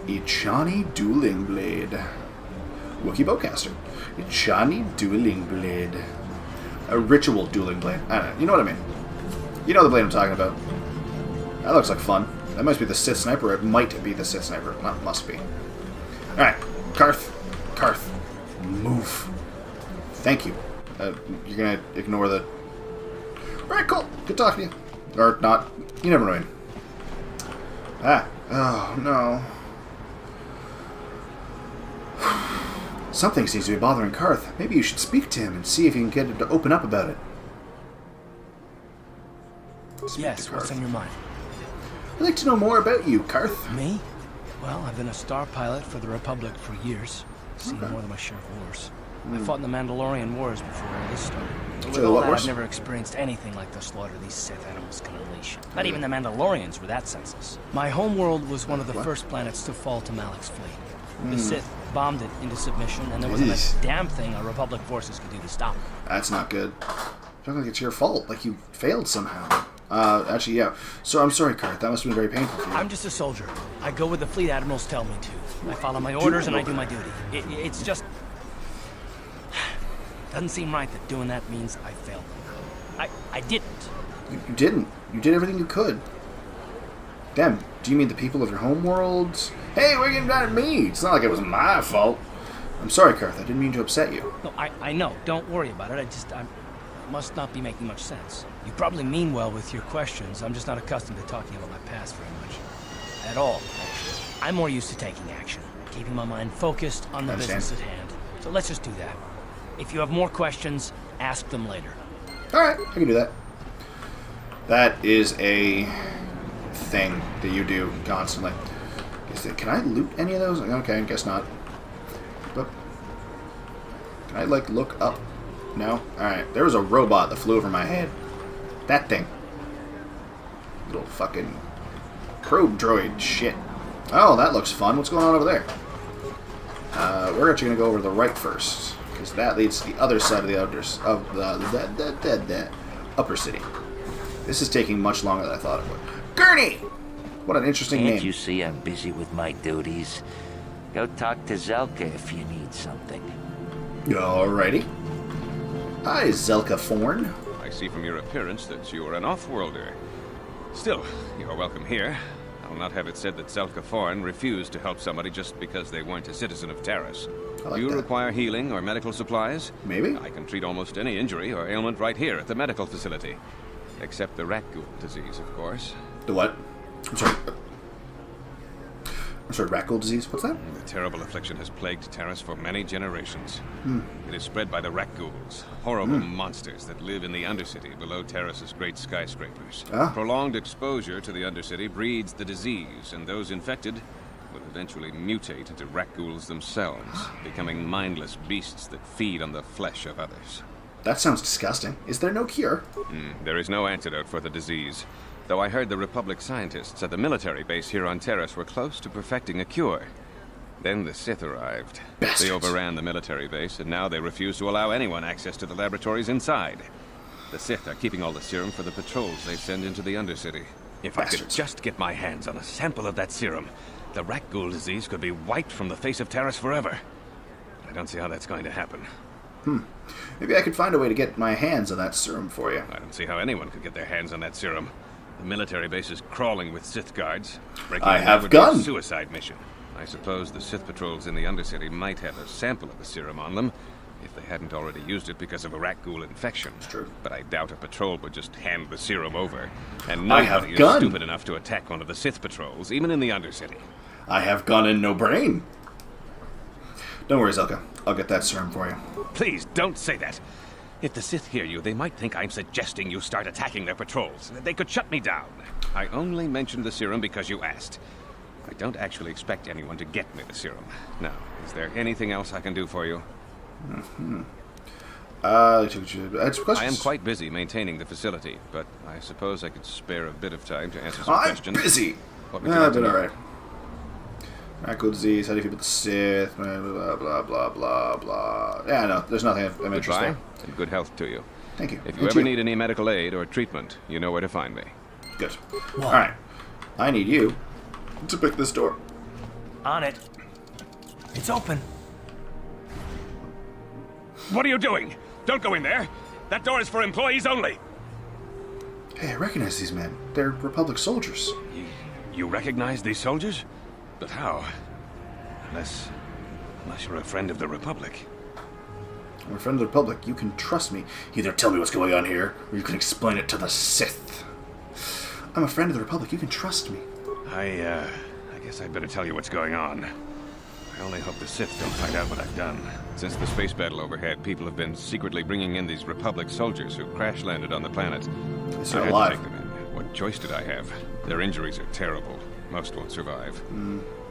Ichani Dueling Blade. Wookiee Bowcaster. Ichani Dueling Blade. A ritual dueling blade. I don't know. You know what I mean. You know the blade I'm talking about. That looks like fun. That must be the Sith Sniper. It might be the Sith Sniper. Not must be. Alright. Karth. Move. Thank you. You're gonna ignore the... Alright, cool. Good talking to you. Or not. You never know. Ah. Oh, no. Something seems to be bothering Karth. Maybe you should speak to him and see if you can get him to open up about it. Yes, what's on your mind? I'd like to know more about you, Karth. Me? Well, I've been a star pilot for the Republic for years. Seen more than my share of wars. I fought in the Mandalorian Wars before all this started. But with all that, I've never experienced anything like the slaughter these Sith animals can unleash. Not even the Mandalorians were that senseless. My homeworld was one of the first planets to fall to Malak's fleet. The Sith bombed it into submission, and there wasn't a damn thing our Republic forces could do to stop it. That's not good. I feel like it's your fault, like you failed somehow. Actually, yeah. So I'm sorry, Karth. That must have been very painful for you. I'm just a soldier. I go where the fleet admirals tell me to. I follow my orders and I do my duty. It's just... Doesn't seem right that doing that means I failed them. I didn't. You didn't. You did everything you could. Damn, do you mean the people of your homeworld? Hey, we're getting mad at me! It's not like it was my fault. I'm sorry, Karth. I didn't mean to upset you. No, I know. Don't worry about it. I must not be making much sense. You probably mean well with your questions. I'm just not accustomed to talking about my past very much. At all, actually. I'm more used to taking action. Keeping my mind focused on the business at hand. So let's just do that. If you have more questions, ask them later. Alright, I can do that. That is a thing that you do constantly. Can I loot any of those? Okay, I guess not. But can I, like, look up? No? Alright, there was a robot that flew over my head. That thing. Little fucking probe droid shit. Oh, that looks fun. What's going on over there? We're actually going to go over to the right first, because that leads to the other side of the upper city. This is taking much longer than I thought it would. Gurney! What an interesting name. Can't you see I'm busy with my duties? Go talk to Zelka if you need something. Alrighty. Hi, Zelka Forn. I see from your appearance that you are an off-worlder. Still, you are welcome here. I'll not have it said that Zelka Forn refused to help somebody just because they weren't a citizen of Taris. Do you require healing or medical supplies? Maybe. I can treat almost any injury or ailment right here at the medical facility. Except the rat ghoul disease, of course. The what? I'm sorry, rat ghoul disease? What's that? The terrible affliction has plagued Taris for many generations. It is spread by the rat ghouls, horrible monsters that live in the Undercity below Taris's great skyscrapers. Prolonged exposure to the Undercity breeds the disease, and those infected will eventually mutate into rat ghouls themselves, becoming mindless beasts that feed on the flesh of others. That sounds disgusting. Is there no cure? There is no antidote for the disease, though I heard the Republic scientists at the military base here on Taris were close to perfecting a cure. Then the Sith arrived. Bastards. They overran the military base, and now they refuse to allow anyone access to the laboratories inside. The Sith are keeping all the serum for the patrols they send into the Undercity. If I could just get my hands on a sample of that serum, the rat ghoul disease could be wiped from the face of Taris forever. I don't see how that's going to happen. Maybe I could find a way to get my hands on that serum for you. I don't see how anyone could get their hands on that serum. The military base is crawling with Sith guards. Breaking I it have would be a gun. suicide mission. I suppose the Sith patrols in the Undercity might have a sample of the serum on them, if they hadn't already used it because of a rat ghoul infection. It's true. But I doubt a patrol would just hand the serum over. And I have nobody is gun. stupid enough to attack one of the Sith patrols, even in the Undercity. I have gun and no brain. Don't worry, Elka. I'll get that serum for you. Please, don't say that. If the Sith hear you, they might think I'm suggesting you start attacking their patrols. They could shut me down. I only mentioned the serum because you asked. I don't actually expect anyone to get me the serum. Now, is there anything else I can do for you? I had some questions. I am quite busy maintaining the facility, but I suppose I could spare a bit of time to answer some I'm questions. busy. What would you like to but know? alright. Rat ghoul disease, how do you feel about the Sith, blah, blah, blah, blah, blah, blah. Yeah, no, there's nothing I'm interested in. Goodbye, and good health to you. Thank you. If you And ever you. need any medical aid or treatment, you know where to find me. Good. Alright. I need you to pick this door. On it. It's open. What are you doing? Don't go in there. That door is for employees only. Hey, I recognize these men. They're Republic soldiers. You recognize these soldiers? But how? Unless you're a friend of the Republic. I'm a friend of the Republic. You can trust me. Either tell me what's going on here, or you can explain it to the Sith. I'm a friend of the Republic. You can trust me. I guess I'd better tell you what's going on. I only hope the Sith don't find out what I've done. Since the space battle overhead, people have been secretly bringing in these Republic soldiers who crash-landed on the planet. They're I had alive. to take them in. What choice did I have? Their injuries are terrible. Most won't survive.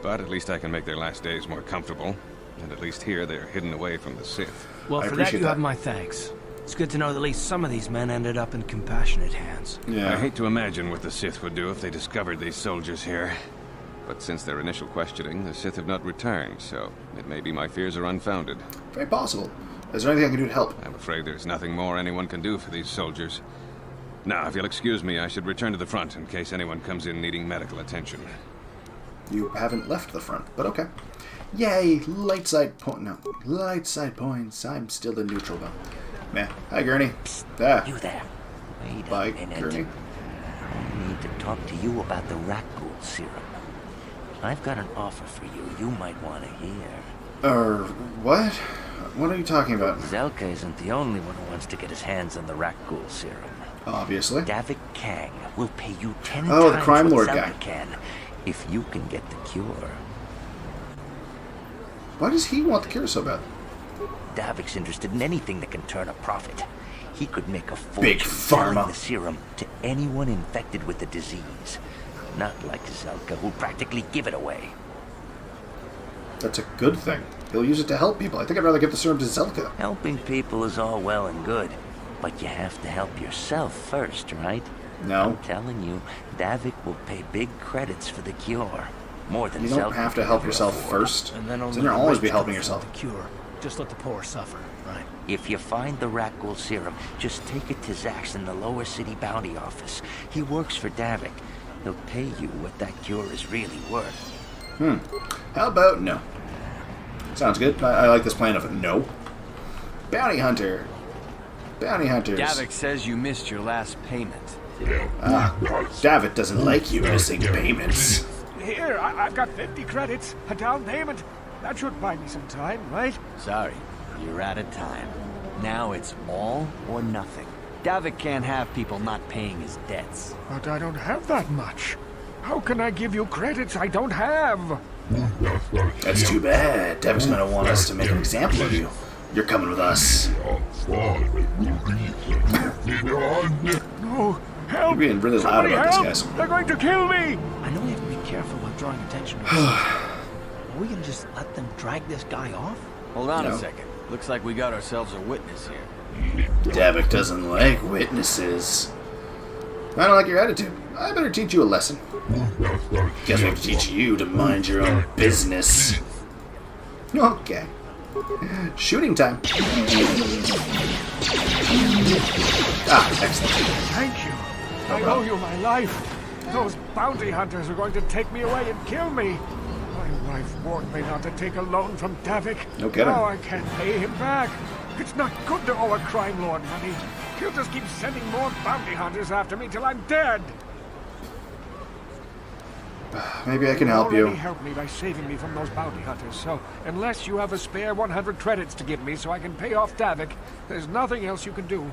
But at least I can make their last days more comfortable. And at least here, they're hidden away from the Sith. Well, for that, you have my thanks. It's good to know that at least some of these men ended up in compassionate hands. I hate to imagine what the Sith would do if they discovered these soldiers here. But since their initial questioning, the Sith have not returned, so it may be my fears are unfounded. Very possible. Is there anything I can do to help? I'm afraid there's nothing more anyone can do for these soldiers. Now, if you'll excuse me, I should return to the front in case anyone comes in needing medical attention. You haven't left the front, but okay. Yay! Light side point. No, light side points. I'm still the neutral though. Man, hi Gurney. You there? Wait Bye, a minute. Gurney. I need to talk to you about the rat ghoul serum. I've got an offer for you. You might want to hear. What? What are you talking about? Elka isn't the only one who wants to get his hands on the rat ghoul serum. Obviously. Davik Kang will pay you 10 Oh, the times crime what lord Elka guy. can if you can get the cure. Why does he want the cure so bad? Davik's interested in anything that can turn a profit. He could make a Big fortune selling pharma. the serum to anyone infected with the disease. Not like Elka, who'll practically give it away. That's a good thing. He'll use it to help people. I think I'd rather give the serum to Zelka. Helping people is all well and good, but you have to help yourself first, right? No. I'm telling you, Davik will pay big credits for the cure. More than You don't Zelka have to can help ever yourself afford. first. And then only Then you'll always be rich helping can yourself. afford the cure. Just let the poor suffer, right? If you find the rat ghoul serum, just take it to Zax in the lower city bounty office. He works for Davik. He'll pay you what that cure is really worth. How about no? Sounds good. I like this plan of no. Bounty hunter. Bounty hunters. Davik says you missed your last payment. Davik doesn't like you missing payments. Here, I've got 50 credits, a down payment. That should buy me some time, right? Sorry, you're out of time. Now it's all or nothing. Davik can't have people not paying his debts. But I don't have that much. How can I give you credits I don't have? That's too bad. Davik's gonna want us to make an example of you. You're coming with us. No, help! You're being really loud Somebody about this, help! guys. They're going to kill me! I know we have to be careful about drawing attention to ourselves, Are we gonna just let them drag this guy off? Hold on a second. Looks like we got ourselves a witness here. Davik doesn't like witnesses. I don't like your attitude. I better teach you a lesson. Guess we have to teach you to mind your own business. Okay. Shooting time. Ah, excellent. Thank you. I owe you my life. Those bounty hunters are going to take me away and kill me. My wife warned me not to take a loan from Davik. No kidding. Now I can't pay him back. It's not good to owe a crime lord money. He'll just keep sending more bounty hunters after me till I'm dead. Maybe I can help you. You already helped me by saving me from those bounty hunters, so unless you have a spare 100 credits to give me so I can pay off Davik, there's nothing else you can do.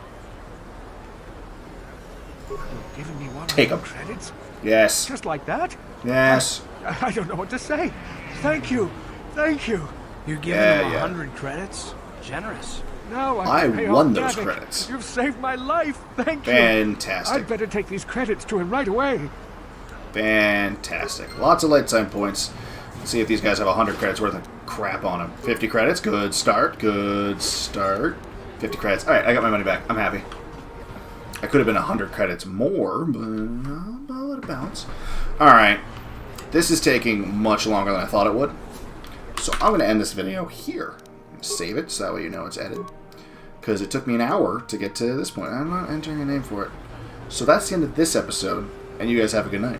You're giving me 100 credits? Yes. Just like that? Yes. I don't know what to say. Thank you. Thank you. You're giving him 100 credits? Generous. Now I can pay won off those Davik. credits. You've saved my life. Thank you. Fantastic. I'd better take these credits to him right away. Fantastic. Lots of lifetime points. Let's see if these guys have 100 credits worth of crap on them. 50 credits. Good start. Good start. 50 credits. Alright, I got my money back. I'm happy. I could have been 100 credits more, but let it bounce. Alright. This is taking much longer than I thought it would. So I'm going to end this video here. Save it so that way you know it's edited. Because it took me an hour to get to this point. I'm not entering a name for it. So that's the end of this episode, and you guys have a good night.